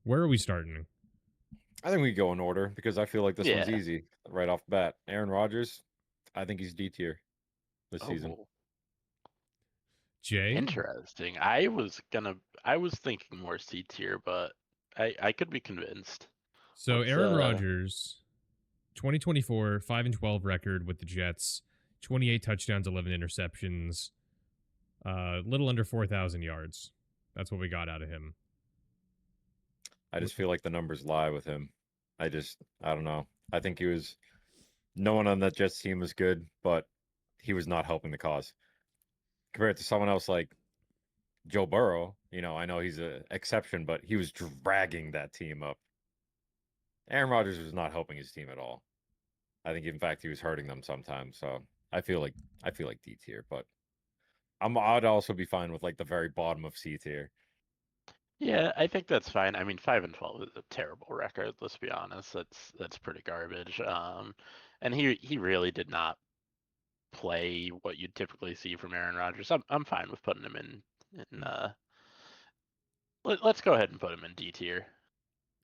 Where are we starting? I think we go in order because I feel like this one's Yeah. easy right off the bat. Aaron Rodgers, I think he's D tier this season. Oh, Jay? interesting. I was thinking more C tier, but I could be convinced. So What's Aaron Rodgers, 2024, 5-12 record with the Jets, 28 touchdowns, 11 interceptions, little under 4,000 yards. That's what we got out of him. I just feel like the numbers lie with him. I don't know. I think no one on that Jets team was good, but he was not helping the cause. Compared to someone else like Joe Burrow, I know he's an exception, but he was dragging that team up. Aaron Rodgers was not helping his team at all. I think, in fact, he was hurting them sometimes. So I feel like D tier, but I'd also be fine with like the very bottom of C tier. Yeah, I think that's fine. I mean, 5-12 is a terrible record. Let's be honest. That's pretty garbage. And he really did not play what you'd typically see from Aaron Rodgers. I'm fine with putting him in. Let's go ahead and put him in D tier.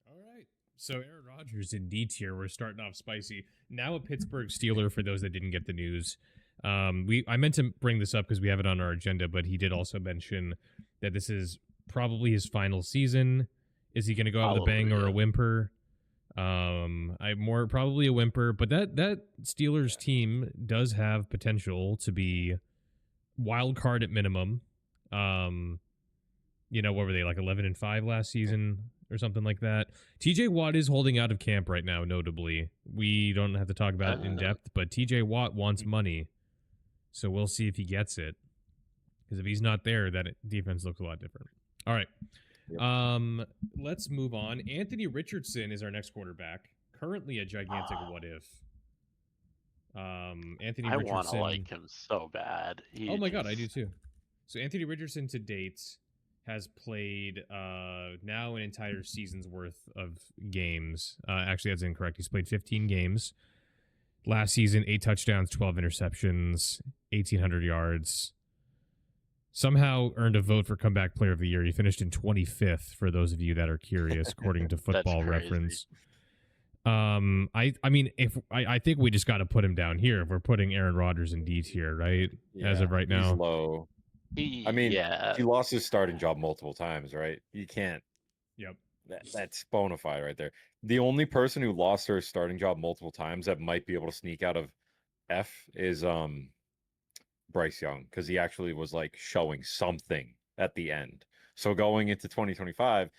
All right. So Aaron Rodgers in D tier. We're starting off spicy. Now a Pittsburgh Steeler for those that didn't get the news. I meant to bring this up because we have it on our agenda, but he did also mention that this is probably his final season. Is he going to go out with a bang or a whimper? Probably a whimper, but that Steelers team does have potential to be wild card at minimum. What were they, like 11-5 last season or something like that? TJ Watt is holding out of camp right now, notably. We don't have to talk about it in depth, but TJ Watt wants money. So we'll see if he gets it. Because if he's not there, that defense looks a lot different. All right. Yep. Let's move on. Anthony Richardson is our next quarterback. Currently a gigantic what if. Anthony I Richardson. want to like him so bad. Oh my god, I do too. So Anthony Richardson to date has played now an entire season's worth of games. Actually, that's incorrect. He's played 15 games. Last season, 8 touchdowns, 12 interceptions, 1,800 yards. Somehow earned a vote for comeback player of the year. He finished in 25th, for those of you that are curious, according to Football Reference. I think we just got to put him down here if we're putting Aaron Rodgers in D tier, right? Yeah, as of right now, he's low. He lost his starting job multiple times, right? You can't. Yep. That's bona fide right there. The only person who lost her starting job multiple times that might be able to sneak out of F is Bryce Young, because he actually was like showing something at the end. So going into 2025,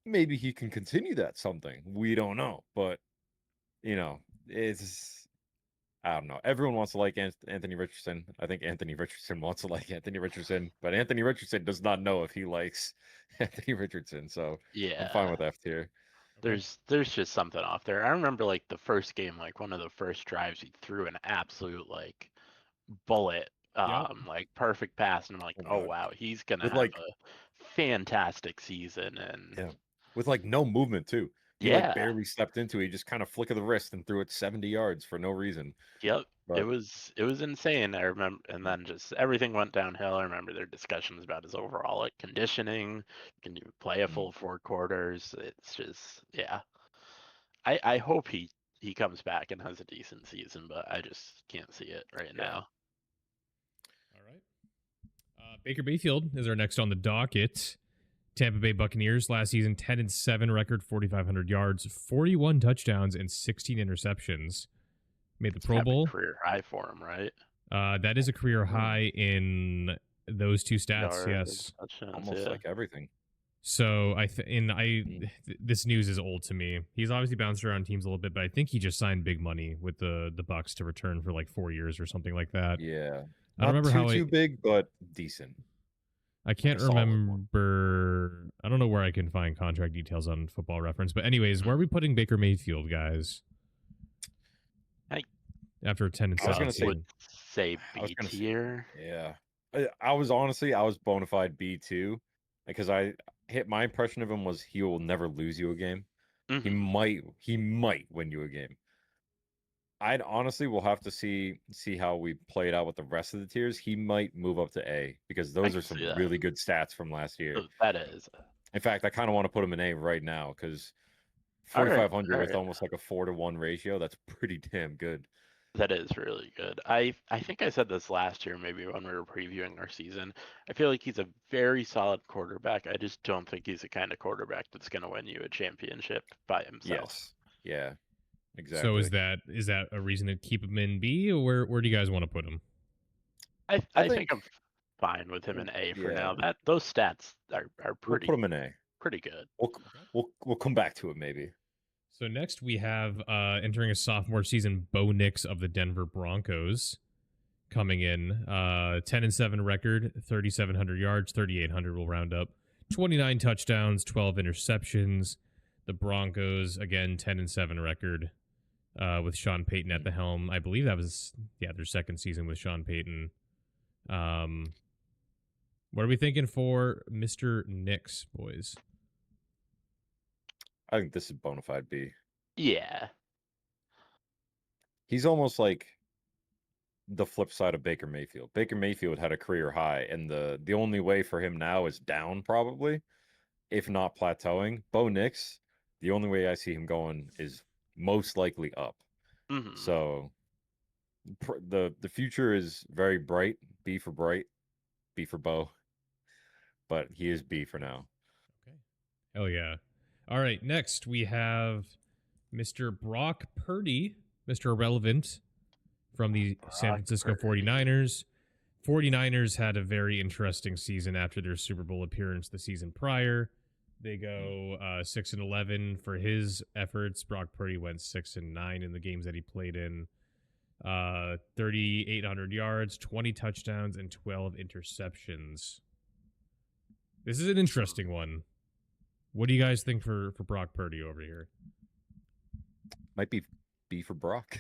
maybe he can continue that something. We don't know, but it's I don't know. Everyone wants to like Anthony Richardson. I think Anthony Richardson wants to like Anthony Richardson, but Anthony Richardson does not know if he likes Anthony Richardson. So yeah, I'm fine with F tier. There's just something off there. I remember like the first game, like one of the first drives, he threw an absolute like bullet, like perfect pass, and I'm like, oh wow, he's gonna have a fantastic season, and with like no movement too. He like barely stepped into it. He just kind of flick of the wrist and threw it 70 yards for no reason. Yep. But it was insane. I remember, and then just everything went downhill. I remember their discussions about his overall like conditioning. Can you play a full 4 quarters? It's just I hope he comes back and has a decent season, but I just can't see it right now. All right. Baker Mayfield is our next on the docket. Tampa Bay Buccaneers last season, 10-7 record, 4,500 yards, 41 touchdowns, and 16 interceptions. Made the Pro Bowl. Career high for him, right? That is a career high in those two stats. Yes, almost like everything. So this news is old to me. He's obviously bounced around teams a little bit, but I think he just signed big money with the Bucs to return for like 4 years or something like that. Yeah, I don't remember too big, but decent. I can't remember. I don't know where I can find contract details on Football Reference. But anyways, where are we putting Baker Mayfield, guys? After 10-7. I was going to say B tier. Yeah. I was bona fide B too. Because my impression of him was he will never lose you a game. Mm-hmm. He might win you a game. I'd honestly will have to see how we play it out with the rest of the tiers. He might move up to A because those are some really good stats from last year. That is. In fact, I kind of want to put him in A right now because All right, 4,500 all with right. almost like a 4-to-1 ratio. That's pretty damn good. That is really good. I think I said this last year, maybe when we were previewing our season. I feel like he's a very solid quarterback. I just don't think he's the kind of quarterback that's going to win you a championship by himself. Yes. Yeah. So Exactly. is that a reason to keep him in B, or where do you guys want to put him? I think I'm fine with him in A for now. Yeah. Those stats are We'll put him in A. pretty good. We'll come back to it maybe. So next we have entering a sophomore season, Bo Nix of the Denver Broncos coming in. 10-7 record, 3,700 yards, 3,800 will round up, 29 touchdowns, 12 interceptions. The Broncos again 10-7 record with Sean Payton at the helm. I believe that was their second season with Sean Payton. What are we thinking for Mr. Nix, boys? I think this is bona fide B. Yeah. He's almost like the flip side of Baker Mayfield. Baker Mayfield had a career high, and the only way for him now is down, probably, if not plateauing. Bo Nix, the only way I see him going is most likely up. Mm-hmm. So the future is very bright. B for bright, B for Bo, but he is B for now. Okay. Hell yeah. All right, next we have Mr. Brock Purdy, Mr. Irrelevant from the San Francisco 49ers. 49ers had a very interesting season after their Super Bowl appearance the season prior. They go 6-11 for his efforts. Brock Purdy went 6-9 in the games that he played in. 3,800 yards, 20 touchdowns, and 12 interceptions. This is an interesting one. What do you guys think for Brock Purdy over here? Might be B for Brock.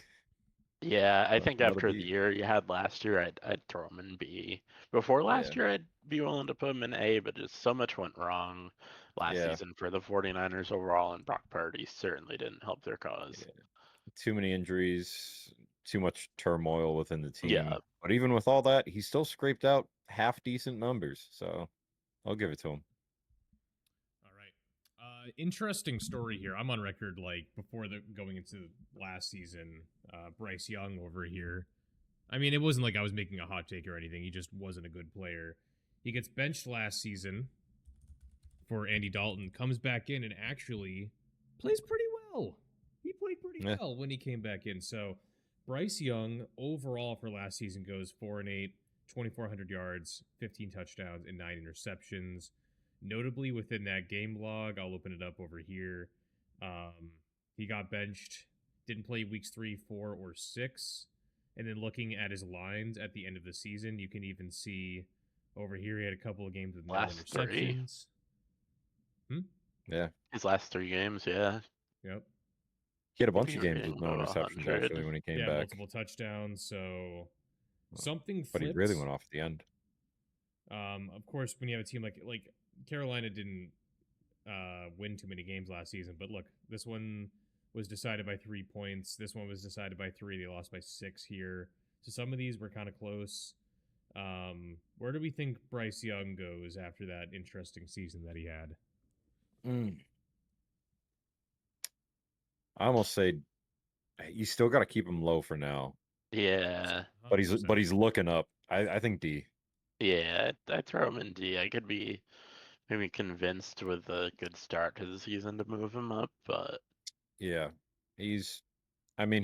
Yeah, I think Another after B. the year you had last year, I'd throw him in B. Before last year, I'd be willing to put him in A, but just so much went wrong last season for the 49ers overall, and Brock Purdy certainly didn't help their cause. Yeah. Too many injuries, too much turmoil within the team. Yeah. But even with all that, he still scraped out half decent numbers. So I'll give it to him. All right. Interesting story here. I'm on record, like, before going into last season, Bryce Young over here. I mean, it wasn't like I was making a hot take or anything. He just wasn't a good player. He gets benched last season for Andy Dalton, comes back in and actually plays pretty well. He played pretty well when he came back in. So Bryce Young overall for last season goes 4-8, 2,400 yards, 15 touchdowns, and 9 interceptions. Notably within that game log, I'll open it up over here. He got benched, didn't play weeks 3, 4, or 6. And then looking at his lines at the end of the season, you can even see over here he had a couple of games with no interceptions. Yeah. His last 3 games, yeah. Yep. He had a bunch of games with no interceptions actually when he came back. Multiple touchdowns, so something flipped. But he really went off at the end. Of course, when you have a team like Carolina didn't win too many games last season, but look, this one was decided by 3 points. This one was decided by 3. They lost by 6 here. So some of these were kind of close. Where do we think Bryce Young goes after that interesting season that he had? I almost say you still got to keep him low for now. Yeah. But he's looking up. I think D. Yeah, I'd throw him in D. I could be maybe convinced with a good start to the season to move him up, but yeah, he's not a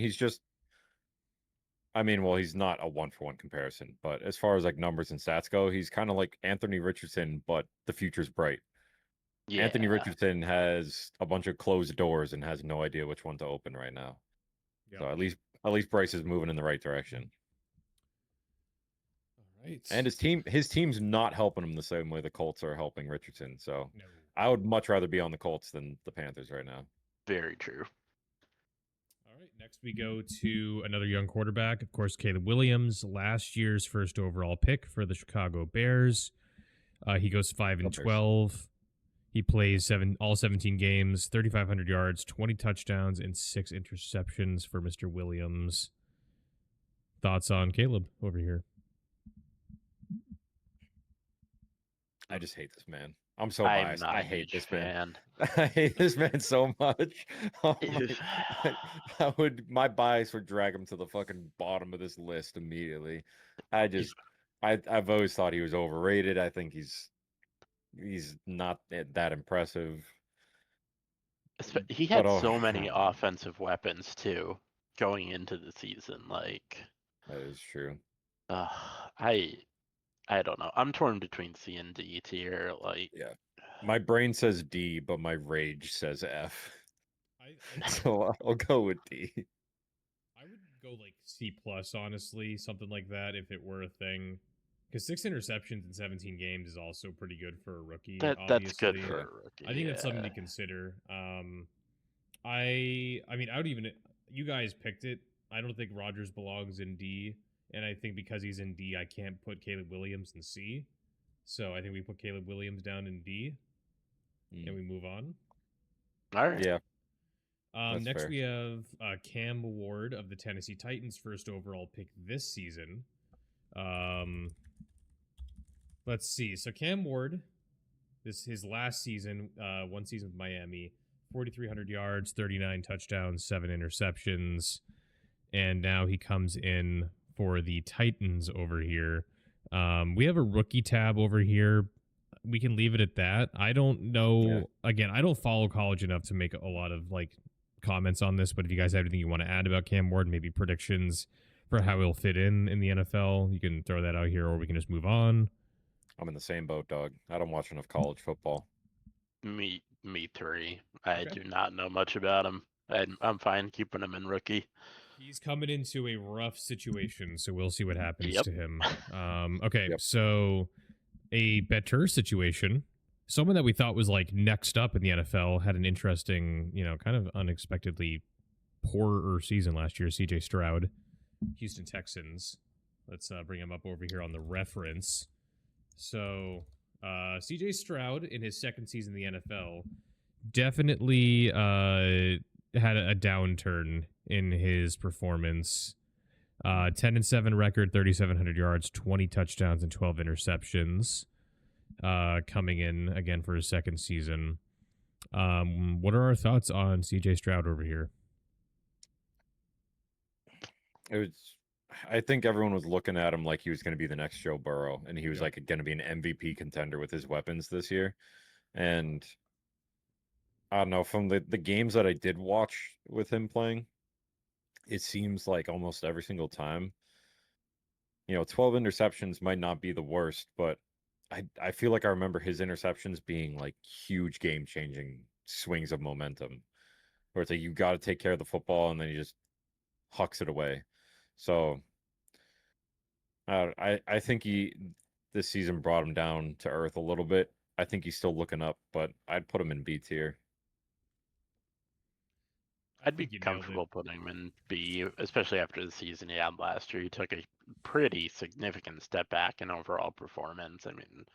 1-for-1 comparison, but as far as like numbers and stats go, he's kind of like Anthony Richardson, but the future's bright. Yeah. Anthony Richardson has a bunch of closed doors and has no idea which one to open right now. Yep. So at least Bryce is moving in the right direction. All right. And his team's not helping him the same way the Colts are helping Richardson. So no. I would much rather be on the Colts than the Panthers right now. Very true. All right. Next we go to another young quarterback, of course, Caleb Williams, last year's first overall pick for the Chicago Bears. He goes 5-12. He plays all 17 games, 3,500 yards, 20 touchdowns, and 6 interceptions for Mr. Williams. Thoughts on Caleb over here? I just hate this man. I'm so I'm biased. not I a hate huge this man. fan. I hate this man so much. Oh If- my bias would drag him to the fucking bottom of this list immediately. if- I've always thought he was overrated. I think he's not that impressive. he But had oh, so many offensive weapons too going into the season. Like, that is true. uh, I I don't know. I'm torn between C and D tier. Like, Yeah. My brain says D, but my rage says F. I So I'll go with D. I would go like C plus, honestly, something like that if it were a thing. Because 6 interceptions in 17 games is also pretty good for a rookie. that's good Obviously, for Yeah. a rookie. I think that's something to yeah. consider. I mean, I would even. You guys picked it. I don't think Rogers belongs in D, and I think because he's in D, I can't put Caleb Williams in C. So I think we put Caleb Williams down in D, and we move on. All right. Yeah. That's Next, fair. we have Cam Ward of the Tennessee Titans, first overall pick this season. Let's see. So Cam Ward, this his last season, one season with Miami, 4,300 yards, 39 touchdowns, 7 interceptions, and now he comes in for the Titans over here. We have a rookie tab over here. We can leave it at that. I don't know. Yeah. Again, I don't follow college enough to make a lot of like comments on this, but if you guys have anything you want to add about Cam Ward, maybe predictions for how he'll fit in the NFL, you can throw that out here, or we can just move on. I'm in the same boat, dog. I don't watch enough college football. Me three. I Okay. do not know much about him. I'm fine keeping him in rookie. He's coming into a rough situation, so we'll see what happens Yep. to him. Okay, Yep. so a better situation. Someone that we thought was like next up in the NFL had an interesting, kind of unexpectedly poorer season last year. CJ Stroud, Houston Texans. Let's bring him up over here on the reference. So, CJ Stroud in his second season in the NFL definitely had a downturn in his performance. 10-7 record, 3,700 yards, 20 touchdowns, and 12 interceptions. Coming in again for his second season. What are our thoughts on CJ Stroud over here? I think everyone was looking at him like he was going to be the next Joe Burrow, and he was Yep. like going to be an MVP contender with his weapons this year. And I don't know, from the games that I did watch with him playing, it seems like almost every single time, 12 interceptions might not be the worst, but I feel like I remember his interceptions being like huge game changing swings of momentum, where it's like you got to take care of the football and then he just hucks it away. So I think this season brought him down to earth a little bit. I think he's still looking up, but I'd put him in B tier. I'd be think you nailed it. comfortable putting him in B, especially after the season he had last year. He took a pretty significant step back in overall performance. I mean,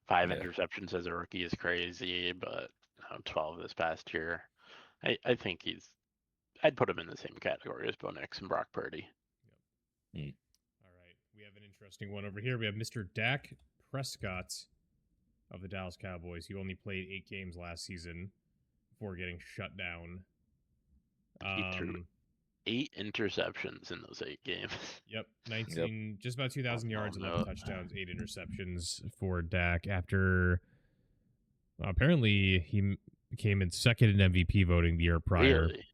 5 Yeah. interceptions as a rookie is crazy, but 12 this past year. I think I'd put him in the same category as Bo Nix and Brock Purdy. All right. We have an interesting one over here. We have Mr. Dak Prescott of the Dallas Cowboys. He only played 8 games last season before getting shut down. He threw 8 interceptions in those 8 games. Yep, 19, just about 2,000 yards, 11 no. touchdowns, 8 interceptions for Dak after apparently he came in second in MVP voting the year prior, Really?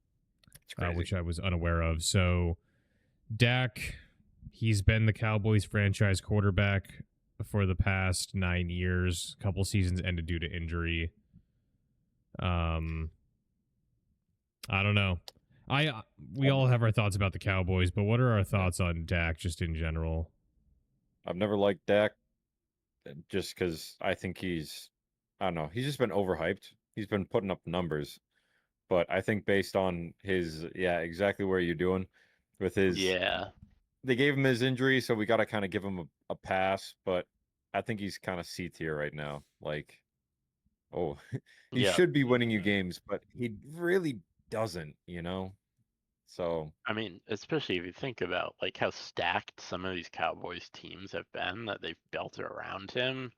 It's crazy. which I was unaware of. So Dak, he's been the Cowboys franchise quarterback for the past 9 years. A couple seasons ended due to injury. I don't know. We all have our thoughts about the Cowboys, but what are our thoughts on Dak just in general? I've never liked Dak just because I think I don't know, he's just been overhyped. He's been putting up numbers, but I think based on his, exactly where you're doing with his, they gave him his injury, so we got to kind of give him a pass, but I think he's kind of C tier right now. Like, he should be winning you games, but he really doesn't, So I mean, especially if you think about like how stacked some of these Cowboys teams have been that they've built around him.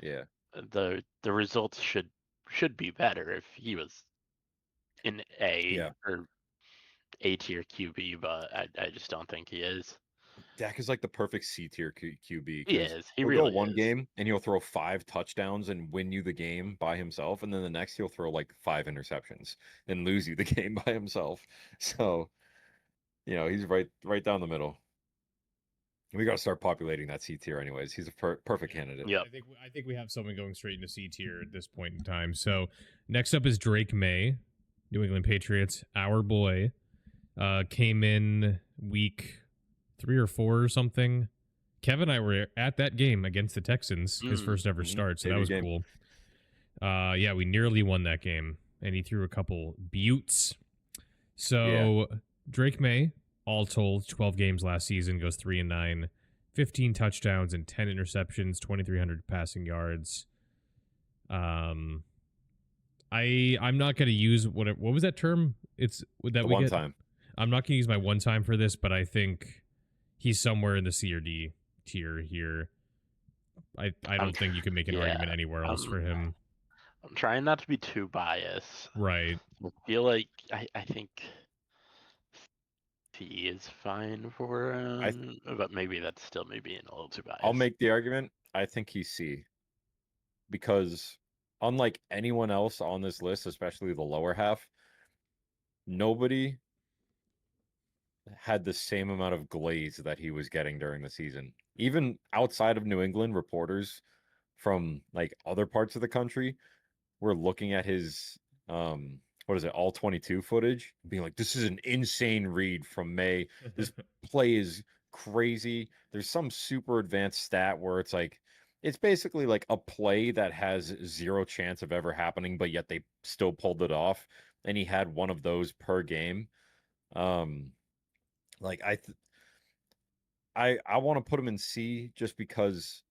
yeah, the results should be better if he was in Yeah. or A tier QB, but I just don't think he is. Dak is like the perfect C tier QB He because is. He he'll really go one is. game and he'll throw 5 touchdowns and win you the game by himself, and then the next he'll throw like 5 interceptions and lose you the game by himself. So, he's right down the middle. We got to start populating that C tier, anyways. He's a perfect candidate. Yep. I think we have someone going straight into C tier at this point in time. So next up is Drake May, New England Patriots, our boy. Came in week 3 or 4 or something. Kevin and I were at that game against the Texans, his first ever start, so that was cool. Yeah, we nearly won that game, and he threw a couple buttes. So Drake May, all told, 12 games last season, goes 3-9, 15 touchdowns and 10 interceptions, 2,300 passing yards. I'm not going to use what was that term? It's that The we one get. time. I'm not going to use my one time for this, but I think he's somewhere in the C or D tier here. I don't think you can make an argument anywhere else for him. I'm trying not to be too biased. Right. I feel like I think C is fine for him, but maybe that's still me being a little too biased. I'll make the argument. I think he's C. Because unlike anyone else on this list, especially the lower half, nobody had the same amount of glaze that he was getting during the season. Even outside of New England, reporters from like other parts of the country were looking at his all 22 footage, being like, this is an insane read from May. This play is crazy. There's some super advanced stat where it's like, it's basically like a play that has 0 chance of ever happening, but yet they still pulled it off. And he had one of those per game. Like I want to put him in C just because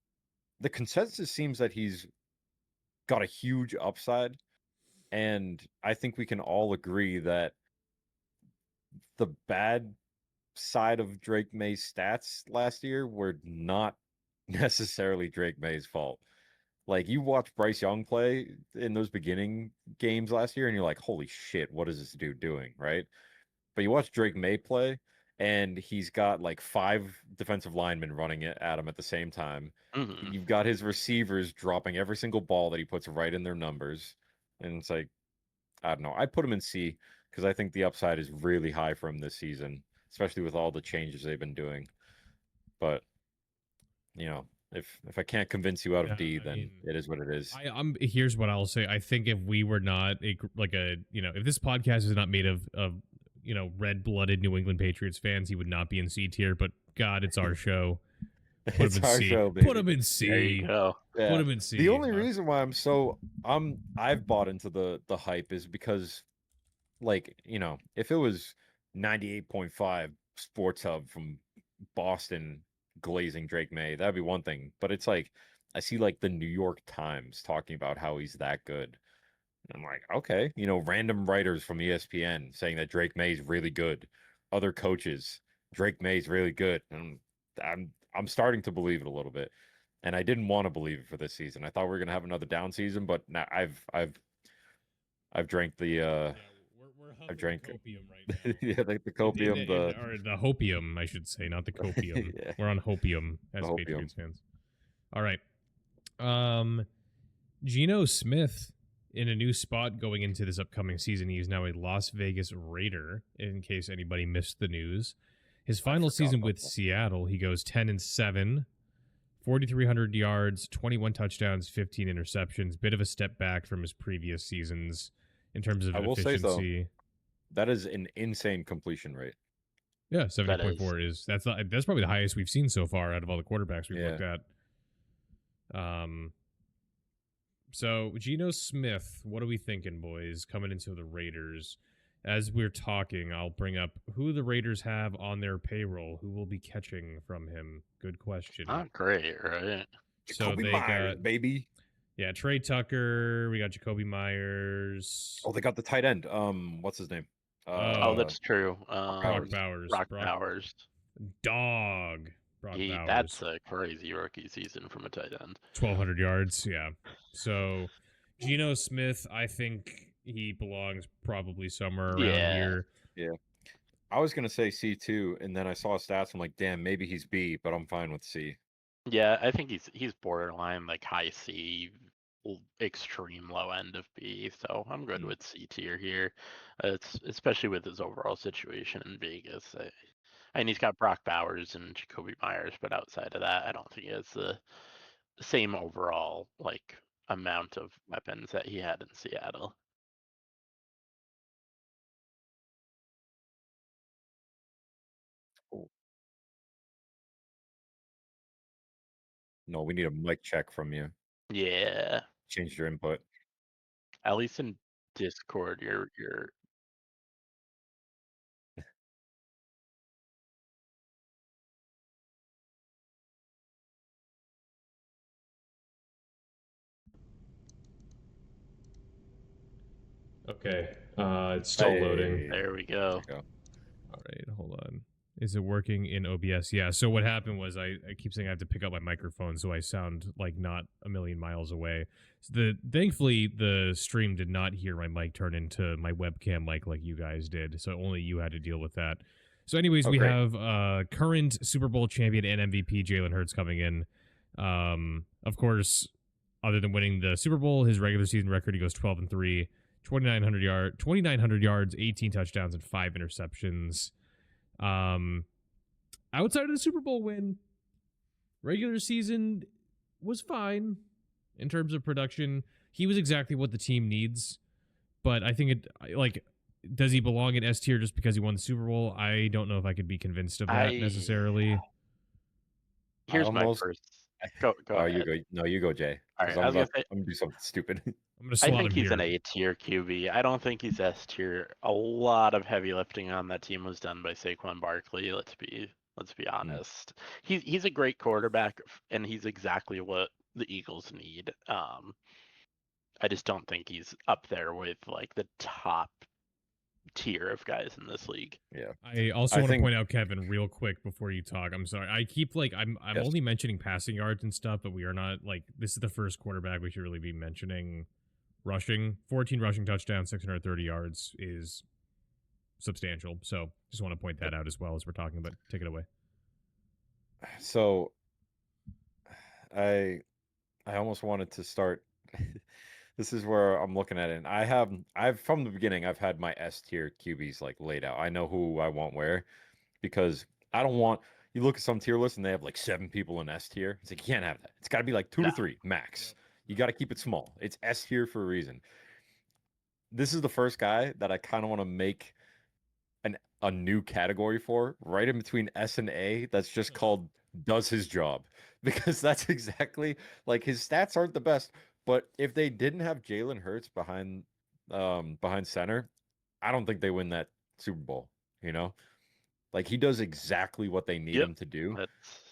the consensus seems that he's got a huge upside, and I think we can all agree that the bad side of Drake May's stats last year were not necessarily Drake May's fault. Like, you watch Bryce Young play in those beginning games last year and you're like, holy shit, what is this dude doing, right? But you watch Drake May play and he's got like 5 defensive linemen running it at him at the same time. Mhm. You've got his receivers dropping every single ball that he puts right in their numbers. And it's like, I don't know. I put him in C because I think the upside is really high for him this season, especially with all the changes they've been doing. But, if I can't convince you out of D, then it is what it is. Here's what I'll say. I think if we were not if this podcast is not made of red-blooded New England Patriots fans, he would not be in C tier. But God, it's our show. It's our show, baby. Put him in C. There you go. Yeah. Put him in C. The only reason why I've bought into the hype is because, like, if it was 98.5 Sports Hub from Boston glazing Drake May, that'd be one thing. But it's like, I see like the New York Times talking about how he's that good. And I'm like, okay, random writers from ESPN saying that Drake May's really good. Other coaches, Drake May's really good. And I'm starting to believe it a little bit. And I didn't want to believe it for this season. I thought we were gonna have another down season, but now I've drank the I've drank copium right now. yeah, like the copium, or the hopium, I should say, not the copium. Yeah. We're on hopium as The hopium. Patriots fans. All right. Geno Smith in a new spot going into this upcoming season. He is now a Las Vegas Raider, in case anybody missed the news. His final season with Seattle, he goes 10-7, 4,300 yards, 21 touchdowns, 15 interceptions. Bit of a step back from his previous seasons in terms of I will efficiency. say, though, that is an insane completion rate. Yeah, 70.4 is that's probably the highest we've seen so far out of all the quarterbacks we've looked at. So Geno Smith, what are we thinking, boys, coming into the Raiders? As we're talking, I'll bring up who the Raiders have on their payroll, who will be catching from him. Good question. Not great, right? So Jacoby they Myers, got, baby. Yeah, Trey Tucker. We got Jacoby Myers. Oh, they got the tight end. What's his name? Oh, that's true. Brock Bowers. Brock Bowers. Dog. Brock That's Bowers, a crazy rookie season from a tight end. 1,200 yards. Yeah. So Geno Smith, I think he belongs probably somewhere around Yeah. here. I was gonna say C2, and then I saw stats. I'm like, damn, maybe he's B, but I'm fine with C. Yeah, I think he's borderline like high C, extreme low end of B. So I'm good with C tier here. It's especially with his overall situation in Vegas. And he's got Brock Bowers and Jacoby Myers, but outside of that, I don't think he has the same overall like amount of weapons that he had in Seattle. No, we need a mic check from you. Yeah, Change your input. at least in Discord, you're Okay. It's still loading. Hey, there. We there go. you go. All right, hold on. Is it working in OBS? Yeah. So what happened was I keep saying I have to pick up my microphone so I sound like not a million miles away. So thankfully the stream did not hear my mic turn into my webcam mic like you guys did. So only you had to deal with that. So anyways, Oh, we great. have current Super Bowl champion and MVP Jalen Hurts coming in. Of course, other than winning the Super Bowl, his regular season record, he goes 12-3, 2,900 yards, 18 touchdowns, and 5 interceptions. Outside of the Super Bowl win, regular season was fine in terms of production. He was exactly what the team needs, but I think does he belong in S tier just because he won the Super Bowl? I don't know if I could be convinced of that necessarily. Here's my first. Go ahead. You go. No, you go, Jay. All right, I'm I'm gonna do something stupid. I'm gonna I slot think him he's here. an A tier QB. I don't think he's S tier. A lot of heavy lifting on that team was done by Saquon Barkley. Let's be honest. He's a great quarterback, and he's exactly what the Eagles need. I just don't think he's up there with like the top tier of guys in this league. Yeah. I also want to point out, Kevin, real quick before you talk. I'm sorry. I keep I'm Yes. only mentioning passing yards and stuff, but we are not this is the first quarterback we should really be mentioning rushing. 14 rushing touchdowns, 630 yards is substantial. So just want to point that out as well as we're talking about. Take it away. So I almost wanted to start. This is where I'm looking at it. And I've from the beginning, I've had my S tier QBs like laid out. I know who I want where, because I don't want, you look at some tier lists and they have like 7 people in S tier. It's like, you can't have that. It's got to be like 2 to 3 max. You got to keep it small. It's S tier for a reason. This is the first guy that I kind of want to make a new category for, right in between S and A, that's just called does his job. Because that's exactly, like, his stats aren't the best, but if they didn't have Jalen Hurts behind center, I don't think they win that Super Bowl, you know? Like, he does exactly what they need him to do.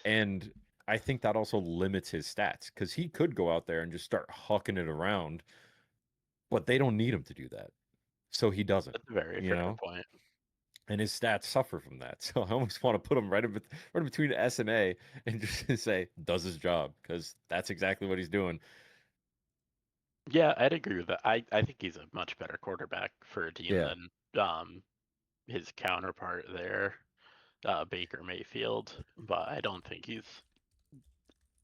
And I think that also limits his stats, because he could go out there and just start hucking it around, but they don't need him to do that. So he doesn't. That's a very fair point. And his stats suffer from that. So I almost want to put him right in between S and A and just say, does his job, because that's exactly what he's doing. Yeah, I'd agree with that. I think he's a much better quarterback for a team than his counterpart there, Baker Mayfield. But I don't think he's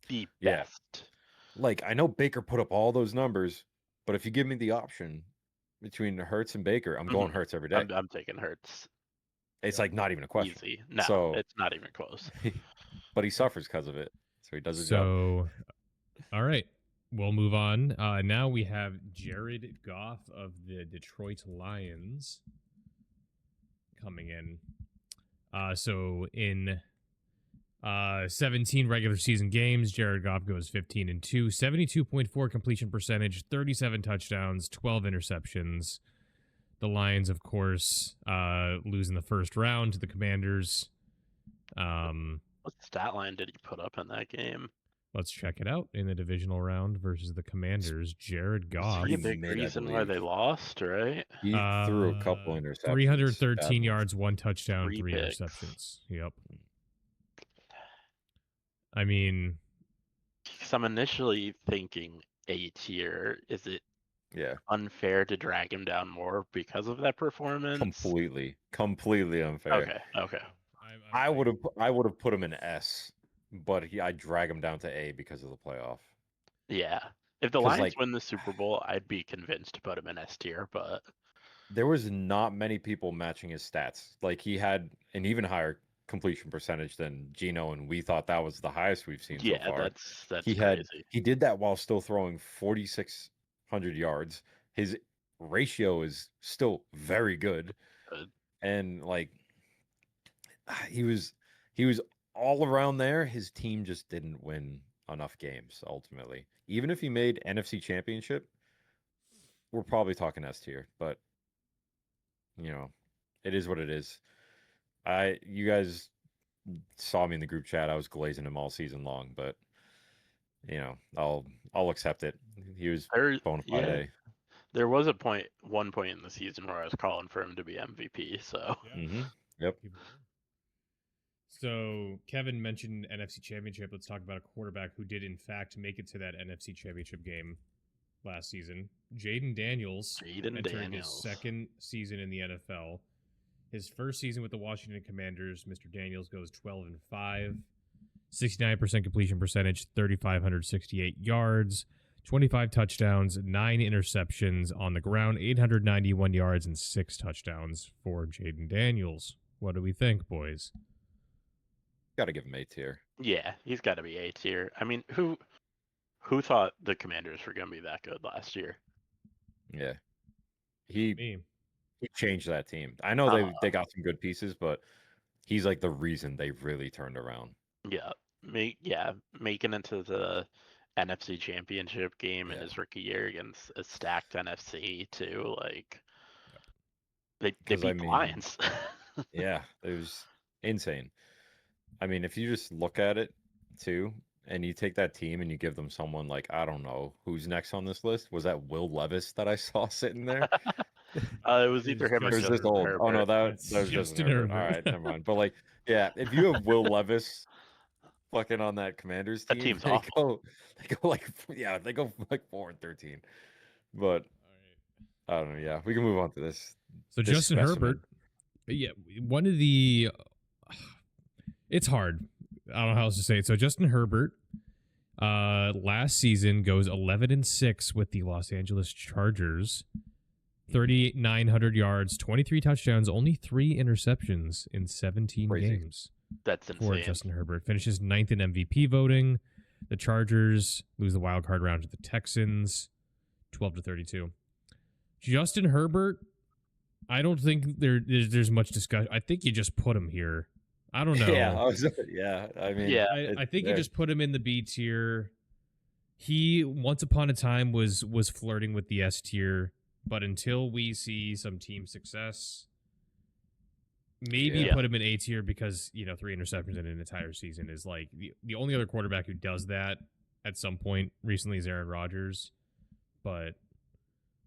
the best. Like, I know Baker put up all those numbers, but if you give me the option between Hurts and Baker, I'm going Hurts every day. I'm taking Hurts. It's like not even a question. Easy. No, it's not even close. But he suffers because of it. So he does his job. All right. We'll move on. Now we have Jared Goff of the Detroit Lions coming in. So in 17 regular season games, Jared Goff goes 15-2, 72.4 completion percentage, 37 touchdowns, 12 interceptions. The Lions, of course, lose in the first round to the Commanders. What stat line did he put up in that game? Let's check it out. In the divisional round versus the Commanders, Jared Goff. Pretty big reason why they lost, right? He threw a couple interceptions. 313 yards, 1 touchdown, 3 interceptions. Yep. I mean, So I'm initially thinking A tier. Is it Yeah, unfair to drag him down more because of that performance? completely unfair. Okay, okay. I would have put him in S, but I drag him down to A because of the playoff. Yeah. If the 'Cause, Lions like, win the Super Bowl, I'd be convinced to put him in S tier, but there was not many people matching his stats. Like he had an even higher completion percentage than Geno, and we thought that was the highest we've seen so yeah, far. that's crazy. He did that while still throwing 4,600 yards. His ratio is still very good, Uh, and like he was he was all around there. His team just didn't win enough games ultimately. Even if he made NFC Championship, we're probably talking S tier, but you know, it is what it is. You guys saw me in the group chat. I was glazing him all season long, but you know, I'll accept it. He was There, bona fide yeah, A. there was one point in the season where I was calling for him to be MVP. So yeah. Mm-hmm. Yep. People were. So Kevin mentioned NFC Championship. Let's talk about a quarterback who did in fact make it to that NFC Championship game last season. Jaden Daniels Jaden entering his Daniels. second season in the NFL. His first season with the Washington Commanders, Mr. Daniels goes 12-5, 69% completion percentage, 3,568 yards, 25 touchdowns, 9 interceptions on the ground, 891 yards, and 6 touchdowns for Jaden Daniels. What do we think, boys? Got to give him A tier. Yeah, he's got to be A tier. I mean, who thought the Commanders were going to be that good last year? Yeah. He Me. changed that team. I know they got some good pieces, but he's like the reason they really turned around. Yeah, making it to the NFC Championship game in Yeah. his rookie year against a stacked NFC too. Like they 'Cause, beat the Lions. Yeah, it was insane. I mean, if you just look at it too, and you take that team and you give them someone like, I don't know, who's next on this list? Was that Will Levis that I saw sitting there? It was either him or Or is this Justin old? Oh no, Herbert. that It's was Justin Justin Herbert. All Herbert. right, never mind. But like, yeah, if you have Will Levis fucking on that Commanders That team, team's awful. they go like they go like 4-13. But I don't know. Yeah, we can move on to this. So This Justin specimen. Herbert, yeah, one of the. It's hard. I don't know how else to say it. So Justin Herbert, last season goes 11-6 with the Los Angeles Chargers, 3,900 yards, 23 touchdowns, only 3 interceptions in 17 Crazy. games That's for insane. Justin Herbert. Finishes 9th in MVP voting. The Chargers lose the wild card round to the Texans, 12-32. Justin Herbert, I don't think there's much discussion. I think you just put him here. I don't know. Yeah, I mean, Yeah. I think you just put him in the B tier. He once upon a time was flirting with the S tier, but until we see some team success, maybe Yeah. put him in A tier because 3 interceptions in an entire season is like the only other quarterback who does that at some point recently is Aaron Rodgers, but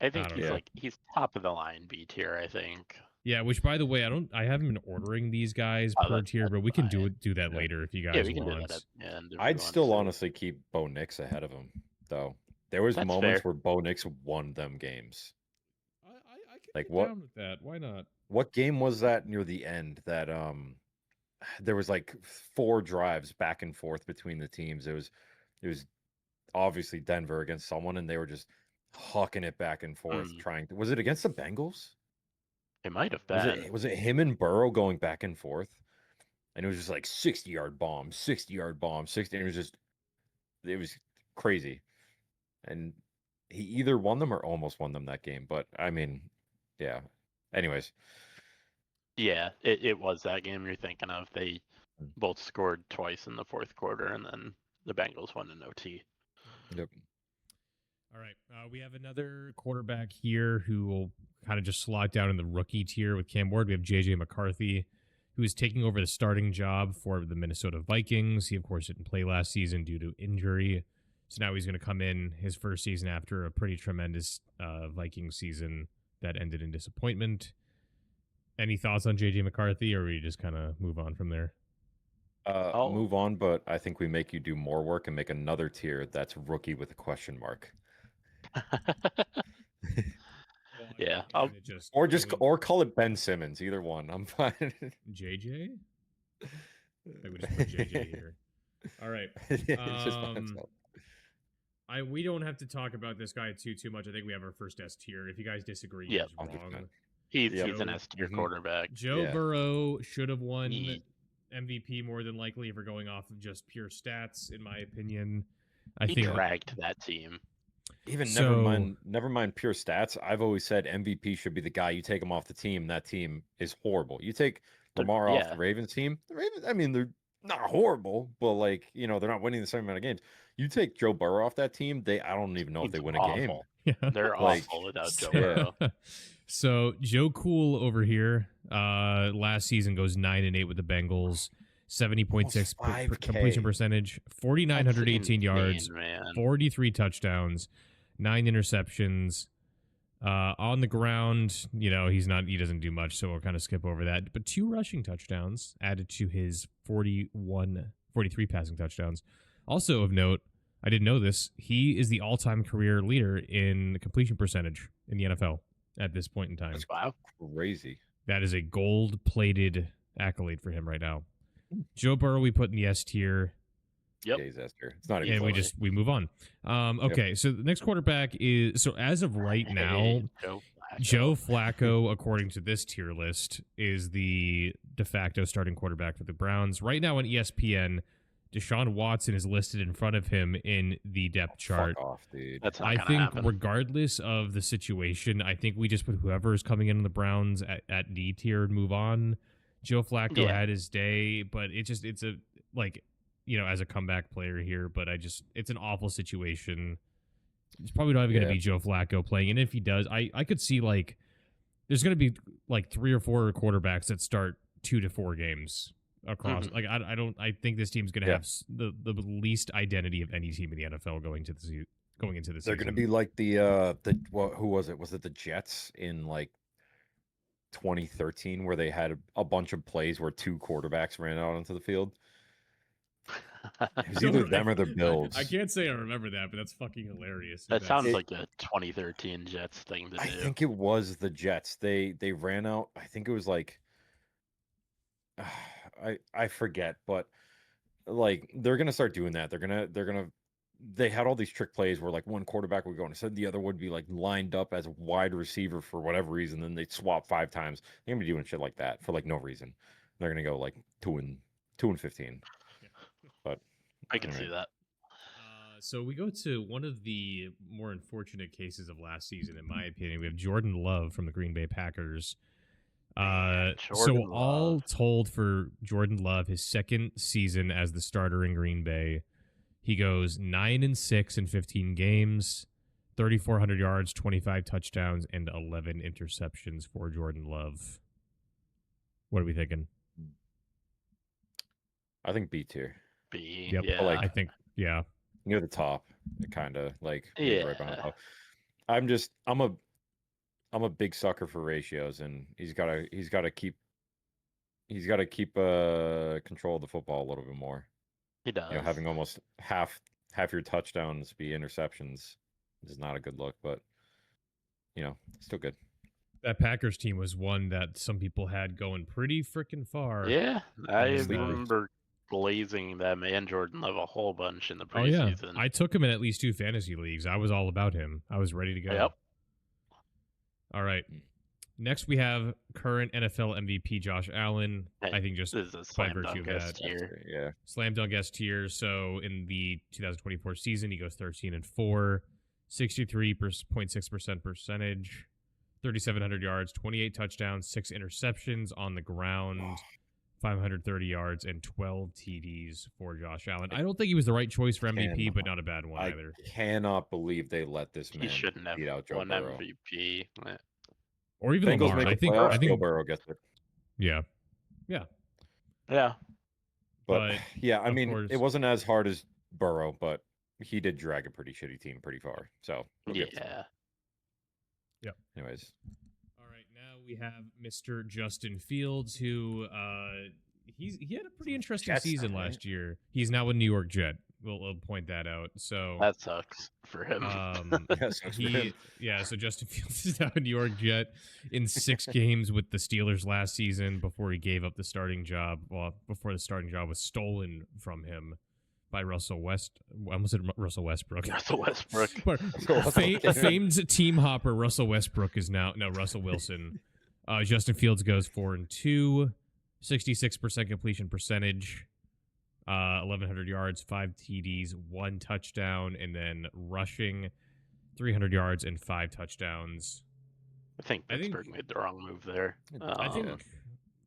I think don't he's know. like he's top of the line B tier. I think. yeah. Which by the way, I haven't been ordering these guys Oh, per that's tier, but we can fine. do that Yeah. later if you guys Yeah, we can want. do that at the end. if we I'd want still to. honestly keep Bo Nix ahead of him, though. There was That's moments fair. where Bo Nix won them games. I can Like, get what- down with that. Why not? What game was that near the end that there was like 4 drives back and forth between the teams. It was obviously Denver against someone, and they were just hucking it back and forth, trying to. Was it against the Bengals? It might have Was been. it him and Burrow going back and forth? And it was just like 60-yard bomb, 60-yard bomb, 60. And it was crazy. And he either won them or almost won them that game. But I mean, yeah. Anyways, Yeah, it was that game you're thinking of. They Mm. both scored twice in the fourth quarter, and then the Bengals won in OT. yep. All right. We have another quarterback here who will kind of just slot down in the rookie tier with Cam Ward. We have J.J. McCarthy, who is taking over the starting job for the Minnesota Vikings. He, of course, didn't play last season due to injury. So now he's going to come in his first season after a pretty tremendous Vikings season that ended in disappointment. Any thoughts on J.J. McCarthy, or we just kind of move on from there? Oh. Move on, but I think we make you do more work and make another tier that's rookie with a question mark. Well, I Yeah, mean, I'll- isn't it just Or just going or call it Ben Simmons. Either one. I'm fine. JJ. Like we just put JJ here. All right. It's just by Um, himself. we don't have to talk about this guy too much. I think we have our first S tier. If you guys disagree, Yep. he's wrong. 100%. he's Yep. an S tier Mhm. quarterback. Joe Yeah. Burrow should have won Ye- MVP more than likely if we're going off of just pure stats, in my opinion. I He think dragged that team. Even So- never mind pure stats. I've always said MVP should be the guy. You take him off the team, that team is horrible. You take Lamar off yeah. the Ravens team. The Ravens, I mean, they're not horrible, but like, they're not winning the same amount of games. You take Joe Burrow off that team, I don't even know if they He's win a game. awful. yeah. They're Like, awful without Joe yeah. Burrow. So Joe Cool over here, last season goes 9-8 with the Bengals, 70.6 Almost 5K. completion percentage, 4,918 That's yards, insane, man. 43 touchdowns, 9 interceptions. On the ground, he doesn't do much, so we'll kind of skip over that. But 2 rushing touchdowns added to his 43 passing touchdowns. Also of note, I didn't know this, he is the all-time career leader in completion percentage in the NFL at this point in time. That's Wow. crazy. That is a gold-plated accolade for him right now. Joe Burrow we put in the S tier. Yep. Days Esther. It's not even And close. we move on. Okay, so the next quarterback is, so as of right now, Joe Flacco, according to this tier list, is the de facto starting quarterback for the Browns. Right now on ESPN, Deshaun Watson is listed in front of him in the depth chart. Fuck off, dude. That's not I gonna think happen. regardless of the situation, I think we just put whoever is coming in on the Browns at D tier and move on. Joe Flacco Yeah. had his day, but it's a, like, as a comeback player here, but it's an awful situation. It's probably not even going to Yeah. be Joe Flacco playing. And if he does, I could see like there's going to be like 3 or 4 quarterbacks that start 2 to 4 games across. Mhm. Like I think this team's going to Yeah. have the least identity of any team in the NFL going into the season. They're going to be like who was it? Was it the Jets in like 2013 where they had a bunch of plays where 2 quarterbacks ran out onto the field? It was either them or the Bills. I can't say I remember that, but that's fucking hilarious. That sounds It- like a 2013 Jets thing to do. I think it was the Jets. They ran out. I think it was like I forget, but like they're gonna start doing that. They had all these trick plays where like one quarterback would go instead the other would be like lined up as a wide receiver for whatever reason. Then they'd swap 5 times. They're gonna be doing shit like that for like no reason. They're gonna go like 2-15. But I can see alright. that. So we go to one of the more unfortunate cases of last season, in my opinion. We have Jordan Love from the Green Bay Packers. So Jordan all Love. told for Jordan Love, his second season as the starter in Green Bay, he goes 9-6 in 15 games, 3,400 yards, 25 touchdowns, and 11 interceptions for Jordan Love. What are we thinking? I think B tier. B. Yep. Yeah. Like- I think, yeah. Near the top, kind of like he's right behind Yeah. top. I'm a big sucker for ratios, and he's got to keep control of the football a little bit more. He does. Having almost half your touchdowns be interceptions is not a good look, but still good. That Packers team was one that some people had going pretty freaking far. Yeah, I Sleepers. remember blazing them and Jordan Love a whole bunch in the Oh yeah, preseason. I took him in at least 2 fantasy leagues. I was all about him. I was ready to go. Yep. All right. Next, we have current NFL MVP Josh Allen. I think just This is a by slam virtue dunk of S that, tier. Yeah, slam dunk S tier. So in the 2024 season, he goes 13-4, 63.6% percentage, 3,700 yards, 28 touchdowns, 6 interceptions on the ground, 530 yards, and 12 TDs for Josh Allen. I don't think he was the right choice for MVP, but not a bad one I either. cannot believe they let this man He shouldn't have beat out Joe won Burrow. MVP. Or even Bengals Lamar. make I the think. playoffs, I Joe think. Burrow gets it. Yeah. Yeah. But yeah, I of mean, course- it wasn't as hard as Burrow, but he did drag a pretty shitty team pretty far. So we'll get to that. Yeah. Anyways, All right, now we have Mr. Justin Fields, who he had a pretty interesting Jets season now, right? last year. He's now a New York Jet. We'll point that out. So That sucks for him. Yes, that's for him. so Justin Fields is now a New York Jet in 6 games with the Steelers last season before he gave up the starting job. Well, before the starting job was stolen from him by Russell Westbrook. Russell Westbrook. But famed team hopper Russell Westbrook is now Russell Wilson. Justin Fields goes 4-2, 66% completion percentage, 1,100 yards, 5 TDs, 1 touchdown, and then rushing 300 yards and 5 touchdowns. I think Pittsburgh made the wrong move there. I think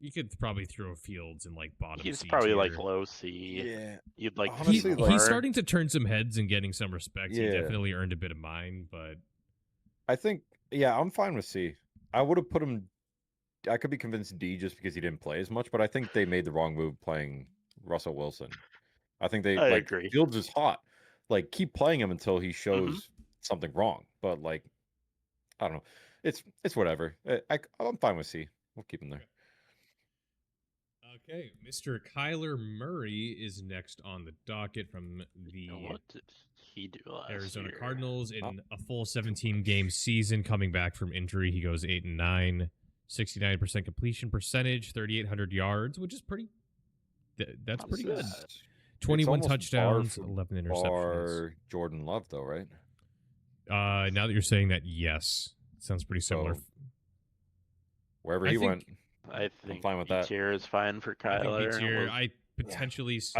you could probably throw Fields in like bottom. He's C probably tier. like low C. Yeah. You'd like Honestly, to see like- more. He's starting to turn some heads and getting some respect. He Yeah. definitely earned a bit of mine, but I think, yeah, I'm fine with C. I would have put him. I could be convinced D just because he didn't play as much, but I think they made the wrong move playing Russell Wilson. I think they I like agree. Fields is hot. Like keep playing him until he shows something wrong. But like, I don't know. It's whatever. I'm fine with C. We'll keep him there. okay. Mr. Kyler Murray is next on the docket from the What did he do last Arizona year? Cardinals in a full 17-game season. Coming back from injury, he goes 8-9, 69% completion percentage, 3,800 yards, which is pretty. That's pretty good. It's 21 almost bar touchdowns, for 11 interceptions. Bar Jordan Love though, right? Now that you're saying that, yes, sounds pretty similar. So, Wherever I he think- went, I think fine with B that. tier is fine for I think Kyler. B-tier, We'll- I potentially see.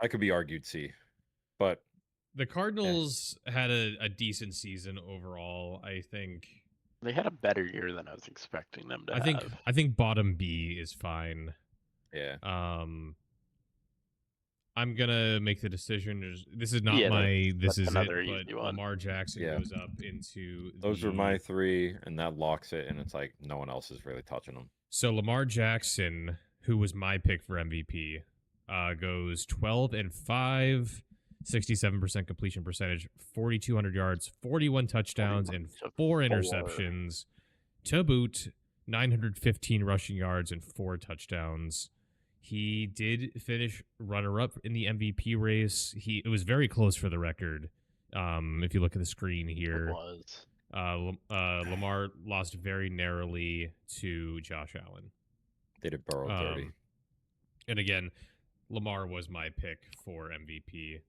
I could be argued C, but The Cardinals had a decent season overall. I think. They had a better year than I was expecting them to have. I think bottom B is fine. yeah. I'm gonna make the decision. This is not Yeah, my. This that's is another it. easy But one. Lamar Jackson Yeah. goes up into. Those were the- my 3, and that locks it. And it's like no one else is really touching them. So Lamar Jackson, who was my pick for MVP, goes 12-5, 67% completion percentage, 4,200 yards, 41 touchdowns, and 4 interceptions. To boot, 915 rushing yards and 4 touchdowns. He did finish runner-up in the MVP race. It was very close for the record. If you look at the screen It here, was. Lamar lost very narrowly to Josh Allen. They did Burrow dirty. And again, Lamar was my pick for MVP.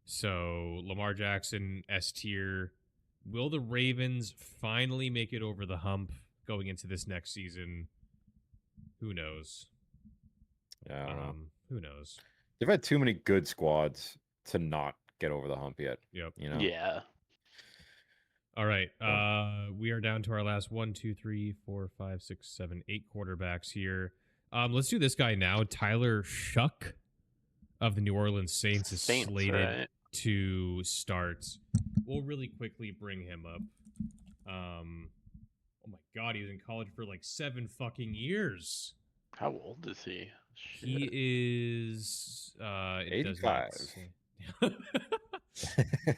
So Lamar Jackson, S tier. Will the Ravens finally make it over the hump going into this next season? Who knows? Yeah, I don't know. Who knows? They've had too many good squads to not get over the hump yet. Yep. You know. Yeah. All right. We are down to our last 1, 2, 3, 4, 5, 6, 7, 8 quarterbacks here. Let's do this guy now. Tyler Shuck of the New Orleans Saints is slated right? to start. We'll really quickly bring him up. Oh my god, he was in college for like 7 fucking years. How old is he? Shit. He is it does 85. not say.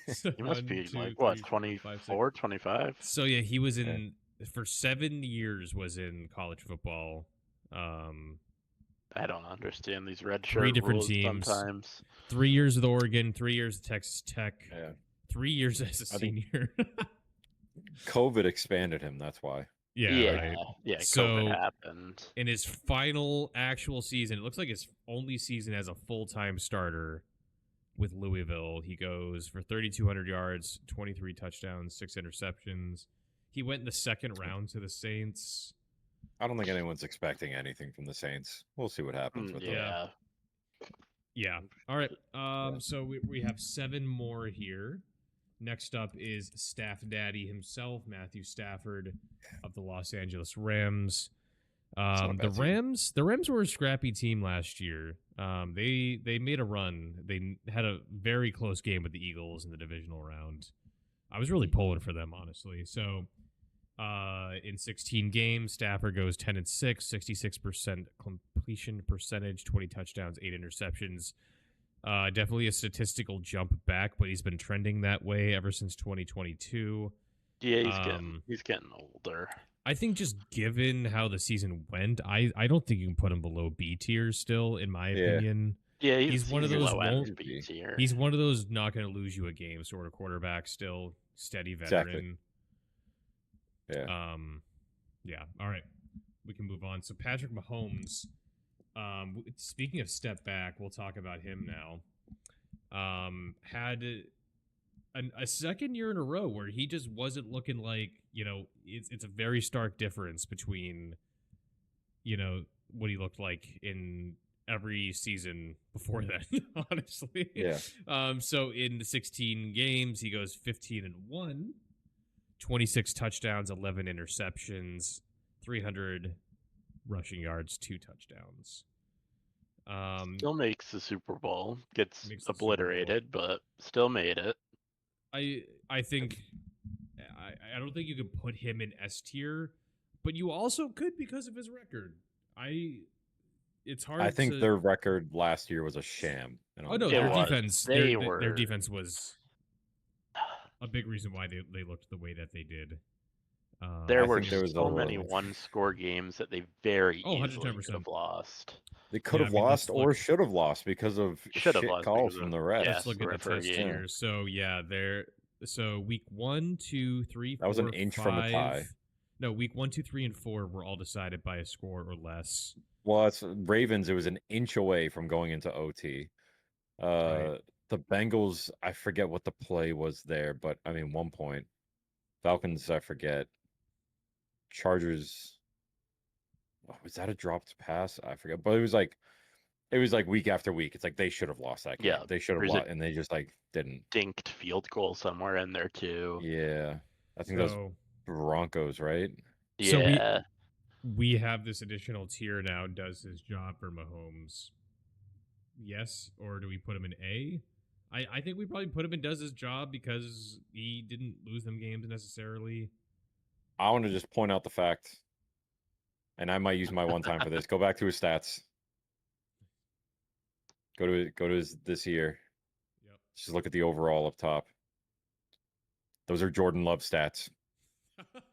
So He must 1, be 2, like, what, 3, 4, 5, 6. 24, 25? So yeah, he was in for 7 years was in college football. I don't understand these red 3 shirt different rules teams. sometimes. 3 years with Oregon, 3 years at Texas Tech, Yeah. 3 years as a I think- senior. COVID expanded him. That's why. yeah, right. Yeah, So- COVID happened. In his final actual season, it looks like his only season as a full-time starter with Louisville. He goes for 3,200 yards, 23 touchdowns, 6 interceptions. He went in the second round to the Saints. I don't think anyone's expecting anything from the Saints. We'll see what happens with them. Yeah. Yeah. All right. So we have 7 more here. Next up is Staff Daddy himself, Matthew Stafford of the Los Angeles Rams. not a The bad team. Rams were a scrappy team last year. They made a run. They had a very close game with the Eagles in the divisional round. I was really pulling for them, honestly. So in 16 games, Stafford goes 10-6, 66% completion percentage, 20 touchdowns, 8 interceptions. Definitely a statistical jump back, but he's been trending that way ever since 2022. Yeah, he's getting older. I think just given how the season went, I don't think you can put him below B tier still, in my Yeah. opinion. Yeah, He's one of those low end won't- B tier. He's one of those not going to lose you a game sort of quarterback still, steady veteran. Exactly. Yeah. All right. We can move on. So Patrick Mahomes, speaking of step back, we'll talk about him now. Had a second year in a row where he just wasn't looking like, it's a very stark difference between, what he looked like in every season before that, honestly. Yeah. So in the 16 games, he goes 15-1, 26 touchdowns, 11 interceptions, 300 rushing yards, 2 touchdowns. Still makes the Super Bowl. Gets Makes the Super Bowl. obliterated, but still made it. I think I don't think you could put him in S tier, but you also could because of his record. It's hard. I think their record last year was a sham. Oh no, It their was. defense. They Their were- defense was a big reason why they looked the way that they did. There I were think there was so a- many one-score games that they very Oh, easily could 110%. have lost. They could have I mean, lost let's or look- should have lost because of Should have shit lost calls because from of- the refs. yeah. Let's look at the referee. test here. So yeah, so week 1, 2, 3, 4, That was an inch from a tie. 5 No, week 1, 2, 3, and 4 were all decided by a score or less. Well, it's Ravens. It was an inch away from going into OT. Right. The Bengals, I forget what the play was there, but I mean, 1 point. Falcons, I forget. Chargers, was that a dropped pass? I forget, but it was like week after week. It's like they should have lost that game. Yeah, They should have there's a- lost, and they just didn't. Dinked field goal somewhere in there too. Yeah, I think those So Broncos, right? So we- Yeah. we have this additional tier now. Does his job for Mahomes? Yes, or do we put him in A? I think we probably put him in does his job because he didn't lose them games necessarily. I want to just point out the fact, and I might use my one time for this. Go back to his stats. Go to his this year. Yep. Just look at the overall up top. Those are Jordan Love stats.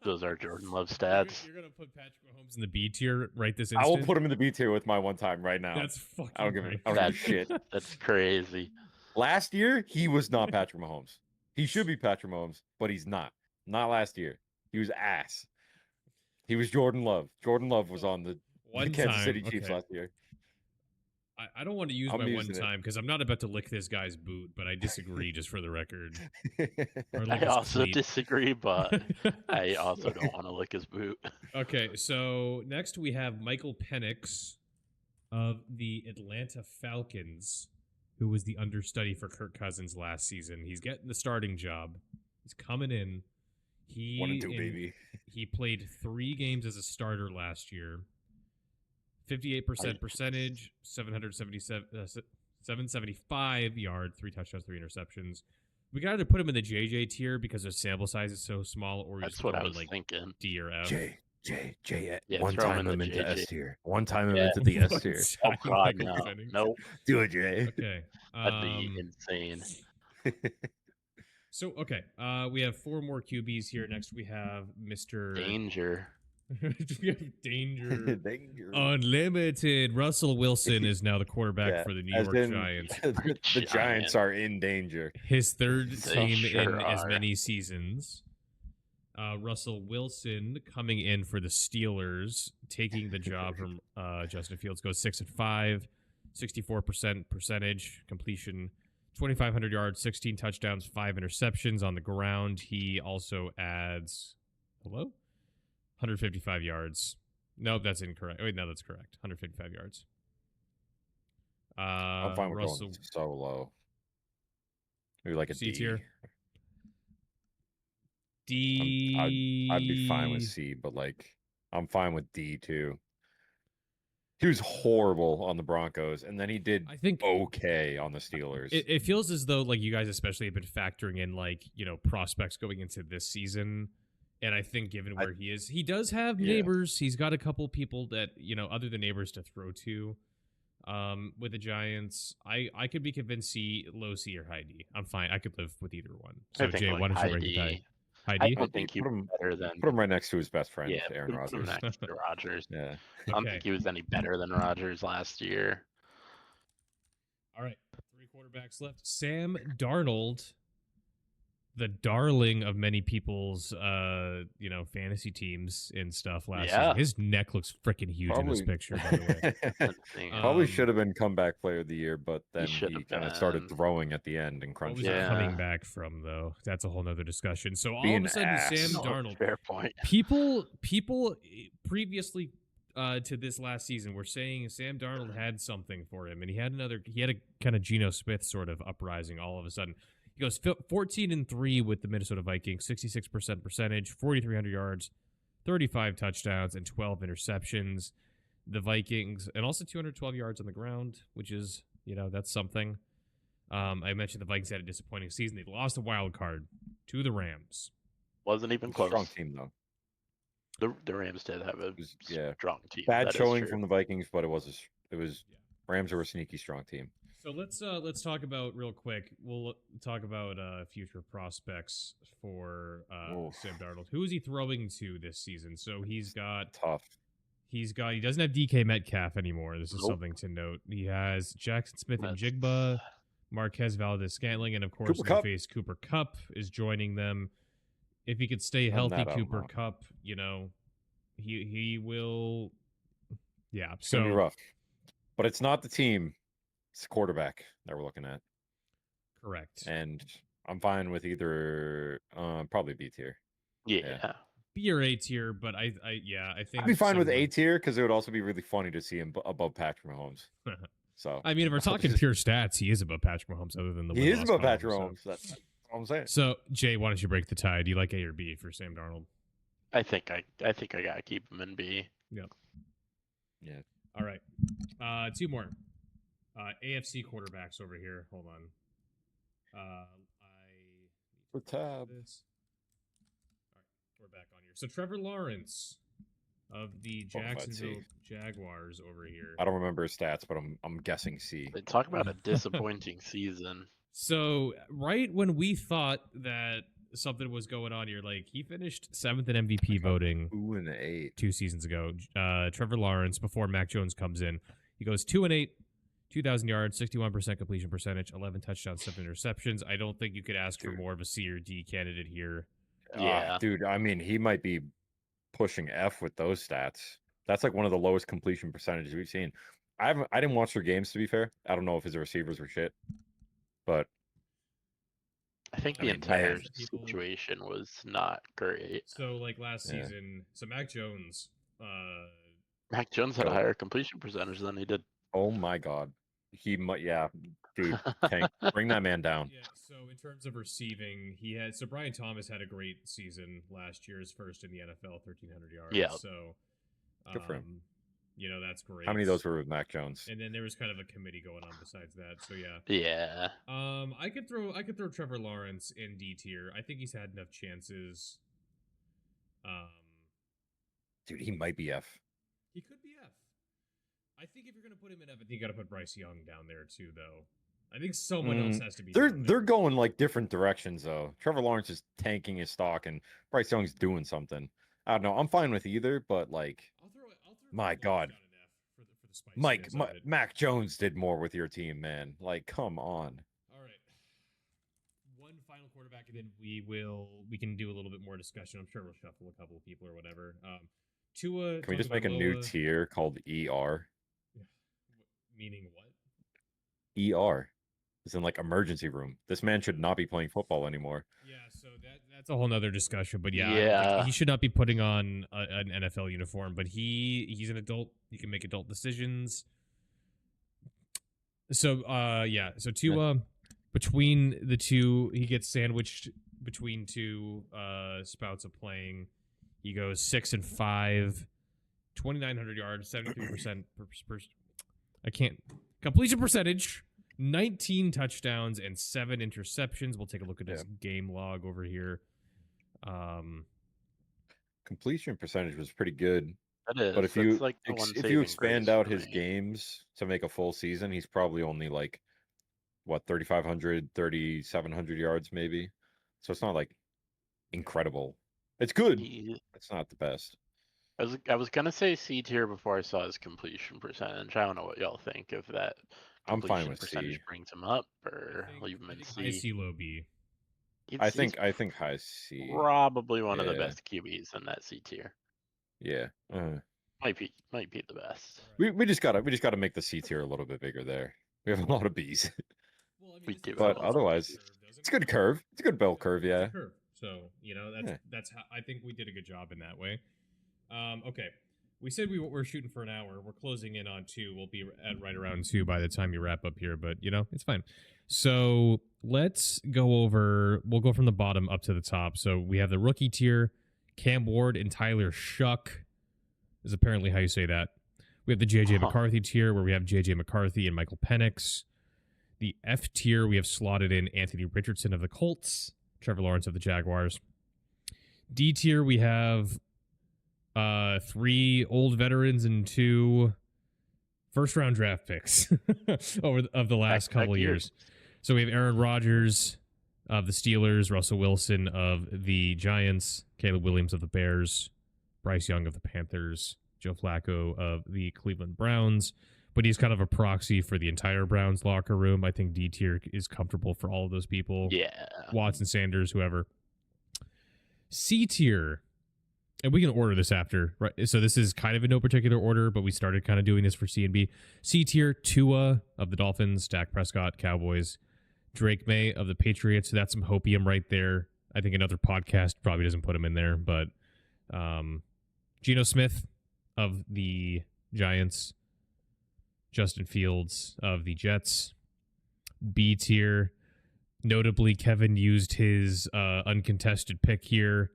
Those are Jordan Love You're- stats. You're gonna put Patrick Mahomes in the B tier right this I instant. will put him in the B tier with my one time right now. That's fucking. I don't give a crazy. shit. That's crazy. Last year, he was not Patrick Mahomes. He should be Patrick Mahomes, but he's not. Not last year. He was ass. He was Jordan Love. Jordan Love was on the One Kansas time, City Chiefs okay. last year. I don't want to use I'm my one using it. time because I'm not about to lick this guy's boot, but I disagree just for the record. Or lick I his also cleat. disagree, but I also don't want to lick his boot. Okay, so next we have Michael Penix of the Atlanta Falcons, who was the understudy for Kirk Cousins last season. He's getting the starting job. He's coming in. 1-2, baby. He played 3 games as a starter last year. 58% percentage, 775 yards, 3 touchdowns, 3 interceptions. We got to put him in the JJ tier because the sample size is so small, or we That's just what throw I him in, was like thinking. D or F. J. Yeah, One throw him time in him the into JJ. S tier. One time him Yeah. into the S tier. Oh Time God, Michael no, Penix. nope. Do it, Jay. Okay. That'd be insane. So okay, we have 4 more QBs here. Next, we have Mr. Danger. We have Danger Danger. Unlimited. Russell Wilson is now the quarterback Yeah, for the New as York in, Giants. the Giants Giant. are in danger. His third They team sure in as are. many seasons. Russell Wilson coming in for the Steelers, taking the job from Justin Fields. Goes 6-5, 64% percentage completion, 2,500 yards, 16 touchdowns, 5 interceptions on the ground. He also adds 155 yards. Nope, that's incorrect. Wait, no, that's correct. 155 yards. I'm fine with Russell. going so low. Maybe like a C D. tier. D. I'd be fine with C, but I'm fine with D too. He was horrible on the Broncos, and then he did I think okay on the Steelers. it feels as though you guys especially have been factoring in prospects going into this season. And I think given where he is, he does have Yeah. neighbors. He's got a couple people that, other than neighbors to throw to. With the Giants, I could be convinced low C or high D. I'm fine. I could live with either one. So I think Jay, like why don't high you rank it D. high? I Heidi? don't think he Put was him, better than. put him right next to his best friend, Yeah, Aaron put him Rodgers. next to Rodgers. Yeah. I don't Okay. think he was any better than Rodgers last year. All right. 3 quarterbacks left. Sam Darnold, the darling of many people's fantasy teams and stuff last Yeah. season. His neck looks freaking huge in this picture, by the way. That's insane. Probably Um, should have been comeback player of the year, but then should he have kind of started been. throwing at the end and What crunch was time. he Yeah. coming back from, though? That's a whole nother discussion. So all Being of a sudden, ass. Sam No, Darnold. fair point. People previously to this last season were saying Sam Darnold had something for him, and he had a kind of Geno Smith sort of uprising all of a sudden. He goes 14-3 with the Minnesota Vikings, 66% percentage, 4,300 yards, 35 touchdowns, and 12 interceptions. The Vikings, and also 212 yards on the ground, which is, that's something. I mentioned the Vikings had a disappointing season. They lost a wild card to the Rams. Wasn't even close. Strong team though. The Rams did have a Yeah. strong team. Bad that is showing true. from the Vikings, but it was Rams were a sneaky strong team. So let's talk about real quick. We'll talk about future prospects for Sam Darnold. Who is he throwing to this season? So he Tough. doesn't have DK Metcalf anymore. This is Nope. something to note. He has Jackson Smith and That's- Jigba, Marquez Valdez-Scantling, and of course Cooper Kupp. face Cooper Kupp is joining them. If he could stay Other healthy, than that, I don't Cooper know. Kupp, he will. Yeah, It's gonna be so rough. But it's not the team; it's the quarterback that we're looking at. correct. And I'm fine with either probably B tier. Yeah. B or A tier, but I think I'd be fine with someone- A tier because it would also be really funny to see him above Patrick Mahomes. So I mean, if we're I'll talking just- pure stats, he is above Patrick Mahomes. Other than the he win-loss is above column, Patrick so- Mahomes. That's all I'm saying. So Jay, why don't you break the tie? Do you like A or B for Sam Darnold? I think I gotta keep him in B. All right, 2 more. AFC quarterbacks over here. Hold on. For tab. This. All right, we're back on here. So Trevor Lawrence of the Bonafide Jacksonville C. Jaguars over here. I don't remember his stats, but I'm guessing C. They talk about a disappointing season. So right when we thought that something was going on, you're like, he finished 7th in MVP voting 2-8. 2 seasons ago. Trevor Lawrence, before Mac Jones comes in, he goes 2-8, 2,000 yards, 61% completion percentage, 11 touchdowns, 7 interceptions. I don't think you could ask for Dude. more of a C or D candidate here. Yeah. Dude. I mean, he might be pushing F with those stats. That's like one of the lowest completion percentages we've seen. I didn't watch their games, to be fair. I don't know if his receivers were shit, but I think I the mean, entire man. situation was not great. So like last Yeah. season, so Mac Jones, Mac Jones had a Go. higher completion percentage than he did. oh my god, he might. Yeah, dude, tank, bring that man down. yeah. So in terms of receiving, so Brian Thomas had a great season last year, his first in the NFL, 1,300 yards. Yeah. So Good for him. That's great. How many of those were with Mac Jones? And then there was kind of a committee going on besides that. So yeah. Yeah. I could throw Trevor Lawrence in D tier. I think he's had enough chances. Dude, he might be F. He could be F. I think if you're gonna put him in F, I think you gotta put Bryce Young down there too, though. I think someone else has to be. down They're there. going like different directions though. Trevor Lawrence is tanking his stock, and Bryce Young's doing something. I don't know. I'm fine with either, but like I'll throw My Trevor Lawrence God. down in F for the spiciness of it. Mac Jones did more with your team, man. Like, come on. All right. One final quarterback, and then we can do a little bit more discussion. I'm sure we'll shuffle a couple of people or whatever. Tua. Can we just make a new tier called ER? Meaning what? ER. It's in like emergency room. This man should not be playing football anymore. Yeah, so that's a whole nother discussion. But yeah, I Yeah. think he should not be putting on an NFL uniform. But he's an adult. He can make adult decisions. So so Tua, between the two, he gets sandwiched between two spouts of playing. He goes 6-5, 2,900 yards, 73% per. I can't completion percentage. 19 touchdowns and 7 interceptions. We'll take a look at his game log over here. Completion percentage was pretty good. That is. But if that's you like the one if you saving expand grace out for his me. games to make a full season, he's probably only like what 3,500, 3,700 yards maybe. So it's not like incredible. It's good. He, It's not the best. I was gonna say C tier before I saw his completion percentage. I don't know what y'all think if that I'm fine completion with percentage C. brings him up or leave him I in think high C. C, low B. I He's think high C. probably one of the Yeah. best QBs in that C tier. Yeah. Might be the best. We just gotta make the C tier a little bit bigger there. We have a lot of Bs. Well, I mean, We this do is- have But a lot of otherwise, curve, doesn't it's a it? good curve. It's a good bell curve, It's a yeah. curve. So that's Yeah. how I think we did a good job in that way. Okay, we said we're shooting for an hour. We're closing in on 2. We'll be at right around 2 by the time you wrap up here, but it's fine. So let's go over. We'll go from the bottom up to the top. So we have the rookie tier. Cam Ward and Tyler Shuck is apparently how you say that. We have the JJ McCarthy tier where we have JJ McCarthy and Michael Penix. The F tier, we have slotted in Anthony Richardson of the Colts, Trevor Lawrence of the Jaguars. D tier, we have 3 old veterans and 2 first-round draft picks of the last couple of years. So we have Aaron Rodgers of the Steelers, Russell Wilson of the Giants, Caleb Williams of the Bears, Bryce Young of the Panthers, Joe Flacco of the Cleveland Browns. But he's kind of a proxy for the entire Browns locker room. I think D tier is comfortable for all of those people. Yeah. Watson, Sanders, whoever. C tier, and we can order this after, right? So this is kind of in no particular order, but we started kind of doing this for C and B. C tier, Tua of the Dolphins, Dak Prescott, Cowboys, Drake May of the Patriots. So that's some hopium right there. I think another podcast probably doesn't put him in there, but Geno Smith of the Giants, Justin Fields of the Jets. B tier, notably Kevin used his uncontested pick here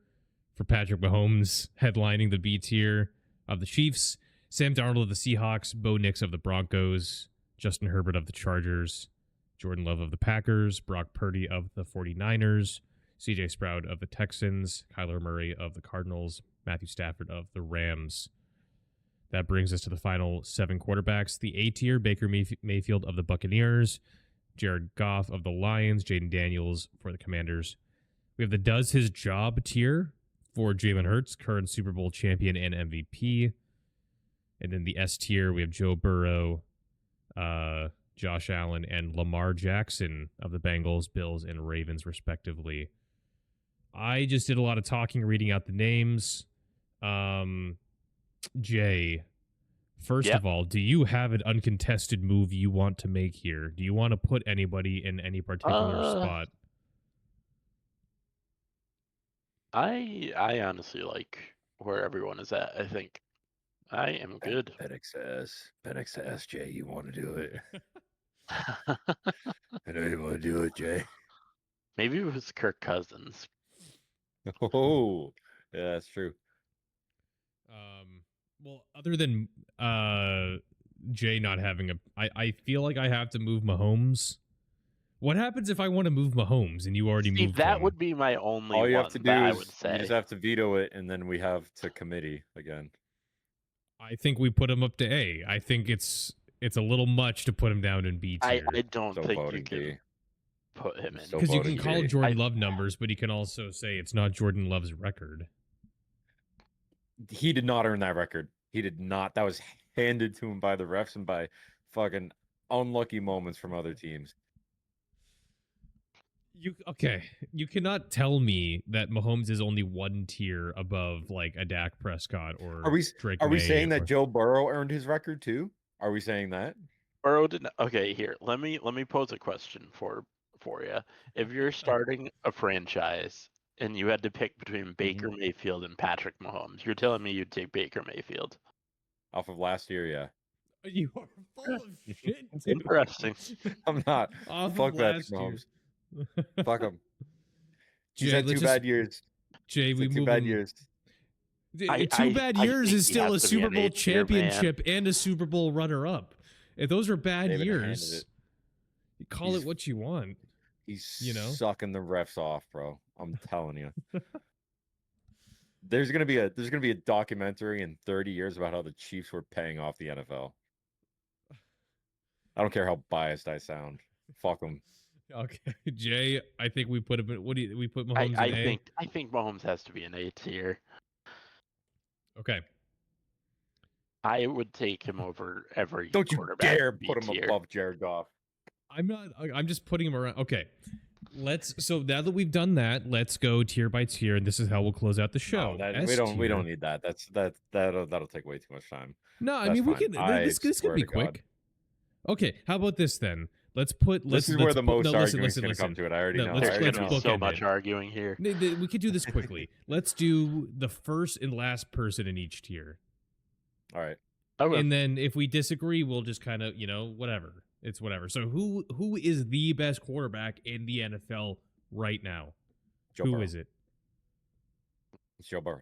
for Patrick Mahomes headlining the B tier of the Chiefs. Sam Darnold of the Seahawks, Bo Nix of the Broncos, Justin Herbert of the Chargers, Jordan Love of the Packers, Brock Purdy of the 49ers, CJ Stroud of the Texans, Kyler Murray of the Cardinals, Matthew Stafford of the Rams. That brings us to the final 7 quarterbacks. The A tier, Baker Mayfield of the Buccaneers, Jared Goff of the Lions, Jaden Daniels for the Commanders. We have the Does His Job tier for Jalen Hurts, current Super Bowl champion and MVP. And then the S tier, we have Joe Burrow, Josh Allen, and Lamar Jackson of the Bengals, Bills, and Ravens, respectively. I just did a lot of talking, reading out the names. Jay, first of all, do you have an uncontested move you want to make here? Do you want to put anybody in any particular spot? I honestly like where everyone is at. I think I am good. Penix S, Jay, you want to do it? I know you want to do it, Jay. Maybe it was Kirk Cousins. Oh, yeah, that's true. Well, other than Jay not having I feel like I have to move Mahomes. What happens if I want to move Mahomes and you already moved that him? would be my only All you one have to do that I is would say. you just have to veto it, and then we have to committee again. I think we put him up to A. I think it's a little much to put him down in B tier. I don't So think you voting can B. put him in. So Because you can voting call B. Jordan Love numbers, but you can also say it's not Jordan Love's record. He did not earn that record. He did not. That was handed to him by the refs and by fucking unlucky moments from other teams. You cannot tell me that Mahomes is only 1 tier above like a Dak Prescott or Drake Are we May saying that or- Joe Burrow earned his record too? Are we saying that? Burrow did not. Okay, here. Let me pose a question for you. If you're starting a franchise and you had to pick between Baker Mayfield and Patrick Mahomes, you're telling me you'd take Baker Mayfield? Off of last year, yeah. You are full of shit. Dude. Interesting. I'm not. Off Fuck of Patrick last year. Mahomes. Fuck him. He's Jay, had let's 2 bad years. Jay, we He's had 2 move bad him. years. 2 bad years think is he still a has to be Super an Bowl A tier, man. championship and a Super Bowl runner-up. If those are bad David handed years, it. you call He's- it what you want. He's sucking the refs off, bro. I'm telling you. There's gonna be a documentary in 30 years about how the Chiefs were paying off the NFL. I don't care how biased I sound. Fuck them. Okay, Jay. I think we put him. What do we put I, Mahomes I in A? think Mahomes has to be an A tier. Okay. I would take him over every Don't you quarterback dare in B put him tier. above Jared Goff. I'm not. I'm just putting him around. Okay. So now that we've done that, let's go tier by tier, and this is how we'll close out the show. No, S we don't tier. need that. That'll take way too much time. No, I That's mean we fine. can. I This could swear be to God. quick. Okay, how about this then? Let's This is where the most no, arguing is listen, going to come to it. I already No, know. let's- I already There's let's gonna be so bookend much it. arguing here. We could do this quickly. Let's do the first and last person in each tier, All right. Okay. and then if we disagree, we'll just kind of whatever. It's whatever. So who is the best quarterback in the NFL right now? Who is it? It's Joe Burrow.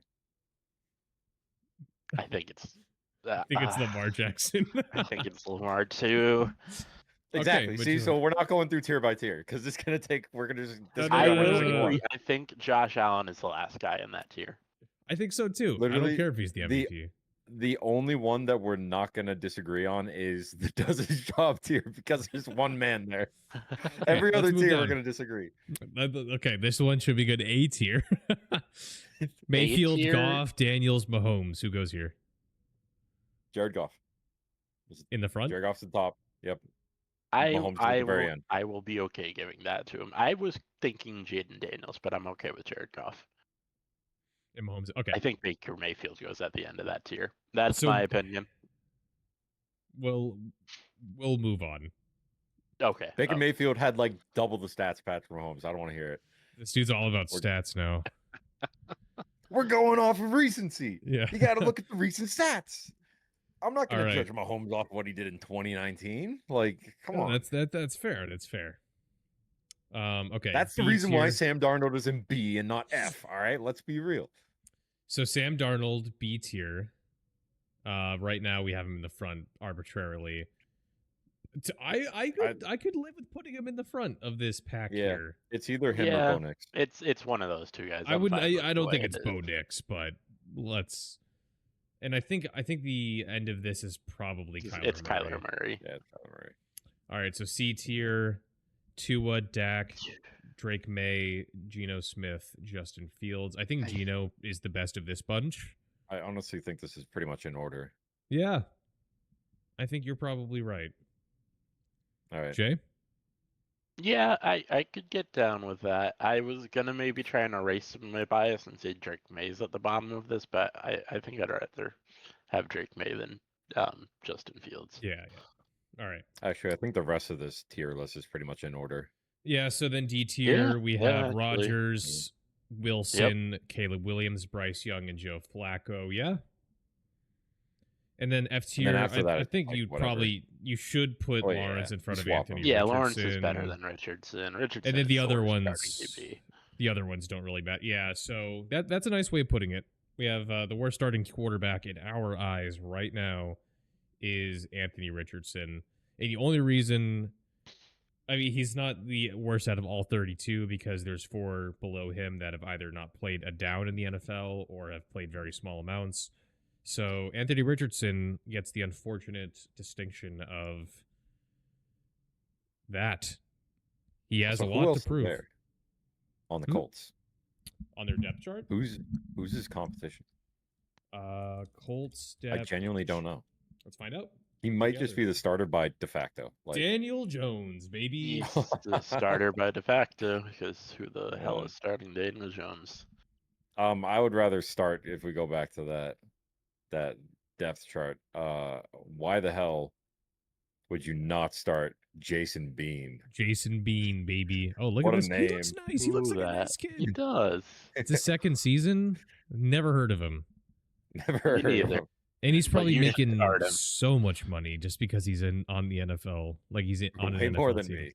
I think it's. I think it's Lamar Jackson. I think it's Lamar too. Exactly. but See, you- so we're not going through tier by tier because it's going to take. We're going to just. No, disagree I on every will single one. agree. I think Josh Allen is the last guy in that tier. I think so too. I Literally, don't care if he's the the- MVP. The only one that we're not going to disagree on is the does his job tier because there's one man there. Every let's other move tier on. we're going to disagree. Okay, this one should be good. A tier. Mayfield, tier? Goff, Daniels, Mahomes. Who goes here Jared Goff. in the front? Jared Goff's the top. Yep. I Mahomes at I the very will end. I will be okay giving that to him. I was thinking Jaden Daniels, but I'm okay with Jared Goff. And Mahomes. Okay, I think Baker Mayfield goes at the end of that tier. That's So- my opinion. we'll move on. Okay. Baker oh, Mayfield had like double the stats Patrick Mahomes. I don't want to hear it. This dude's all about We're- stats now. We're going off of recency. Yeah. You got to look at the recent stats. I'm not going All to right. judge Mahomes off what he did in 2019. Like, come No, on. That's fair. That's fair. Okay. That's the B reason why tier. Sam Darnold is in B and not F. All right, let's be real. So Sam Darnold, B tier. Right now we have him in the front arbitrarily. I could live with putting him in the front of this pack Yeah. here. It's either him Yeah. or Bo Nix. it's one of those two guys. I I'm wouldn't. fine with I the don't way think it it's Bo is. Nix, but let's. And I think the end of this is probably It's Kyler Murray. Kyler Murray. Yeah, it's Kyler Murray. All right, so C tier: Tua, Dak, Drake May, Geno Smith, Justin Fields. I think Geno is the best of this bunch. I honestly think this is pretty much in order. Yeah, I think you're probably right. All right. Jay, Yeah, I could get down with that. I was gonna maybe try and erase some of my bias and say Drake May's at the bottom of this, but I think I'd rather have Drake May than Justin Fields. yeah. All right. Actually, I think the rest of this tier list is pretty much in order. Yeah, so then D tier, we yeah, have actually. Rodgers, Wilson, Caleb Williams, Bryce Young, and Joe Flacco. Yeah. And then F tier, after that, I it's think like, you'd whatever. you should put Oh, yeah, Lawrence in front you of swap Anthony them. Yeah, Richardson. Lawrence is better than Richardson. Richardson. And then the is other Thor's ones, starting QB. the other ones don't really matter. Yeah, so that's a nice way of putting it. We have the worst starting quarterback in our eyes right now is Anthony Richardson. And the only reason, I mean, he's not the worst out of all 32 because there's 4 below him that have either not played a down in the NFL or have played very small amounts. So Anthony Richardson gets the unfortunate distinction of that. He has So a who lot else to is prove there on the Hmm? Colts. on their depth chart. Who's his competition? Colts I depth. genuinely don't know. Let's find out. He might just Together. be the starter by de facto. Like, Daniel Jones, baby. He's the starter by de facto because who the hell Yeah. is starting Daniel Jones? I would rather start if we go back to that depth chart. Why the hell would you not start Jason Bean? Jason Bean, baby. Oh, look What at a this. He looks name. nice. He looks Ooh, like a that. nice He kid. does. It's his second season. Never heard of him. Never heard of neither. him. And he's probably you should making start him. so much money just because he's on the NFL. Like he's on an Way NFL more than team. me.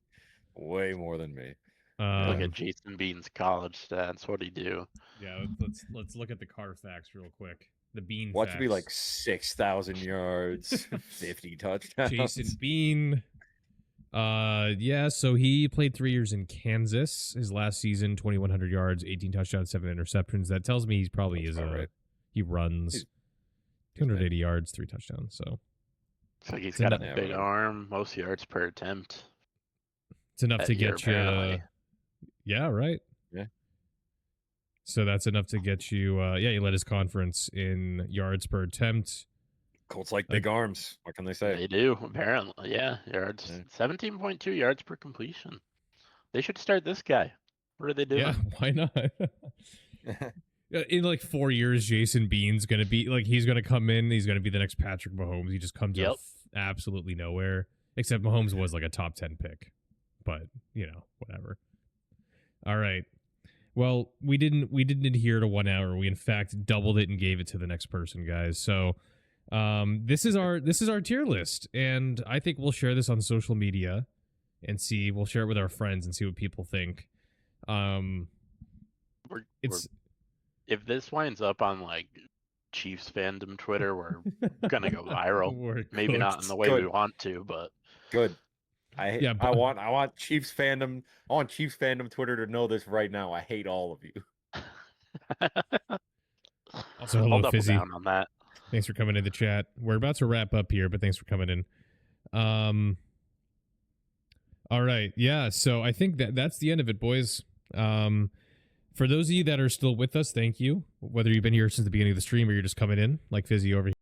Way more than me. Look Um, at Jason Bean's college stats. What'd he do? yeah, let's look at the Carfax real quick. The Bean. Watch it be like facts. 6,000 yards, 50 touchdowns. Jason Bean. Yeah, so he played 3 years in Kansas. His last season, 2,100 yards, 18 touchdowns, 7 interceptions. That tells me he's probably That's is about right. he runs He's- 280 yards, 3 touchdowns. So Looks like he's It's got a in there, big whatever. arm, most yards per attempt. It's enough that to year, get you. apparently. Yeah, right. Yeah. So that's enough to get you. He led his conference in yards per attempt. Colts like big arms. What can they say? They do, apparently. Yeah, yards. Yeah. 17.2 yards per completion. They should start this guy. What are they doing? Yeah, why not? In like 4 years, Jason Bean's gonna be like he's gonna come in. He's gonna be the next Patrick Mahomes. He just comes out of absolutely nowhere. Except Mahomes was like a top 10 pick, but whatever. All right. Well, we didn't adhere to 1 hour. We in fact doubled it and gave it to the next person, guys. So this is our tier list, and I think we'll share this on social media and see. We'll share it with our friends and see what people think. If this winds up on like Chiefs fandom Twitter, we're gonna go viral. We're Maybe not in cooked. the way we Good. want to, but Good. I but- want Chiefs fandom. I want Chiefs fandom Twitter to know this right now. I hate all of you. Also, I'll hello, double Fizzy. down on that. Thanks for coming in the chat. We're about to wrap up here, but thanks for coming in. All right. Yeah, so I think that's the end of it, boys. For those of you that are still with us, thank you. Whether you've been here since the beginning of the stream or you're just coming in, like Fizzy over here.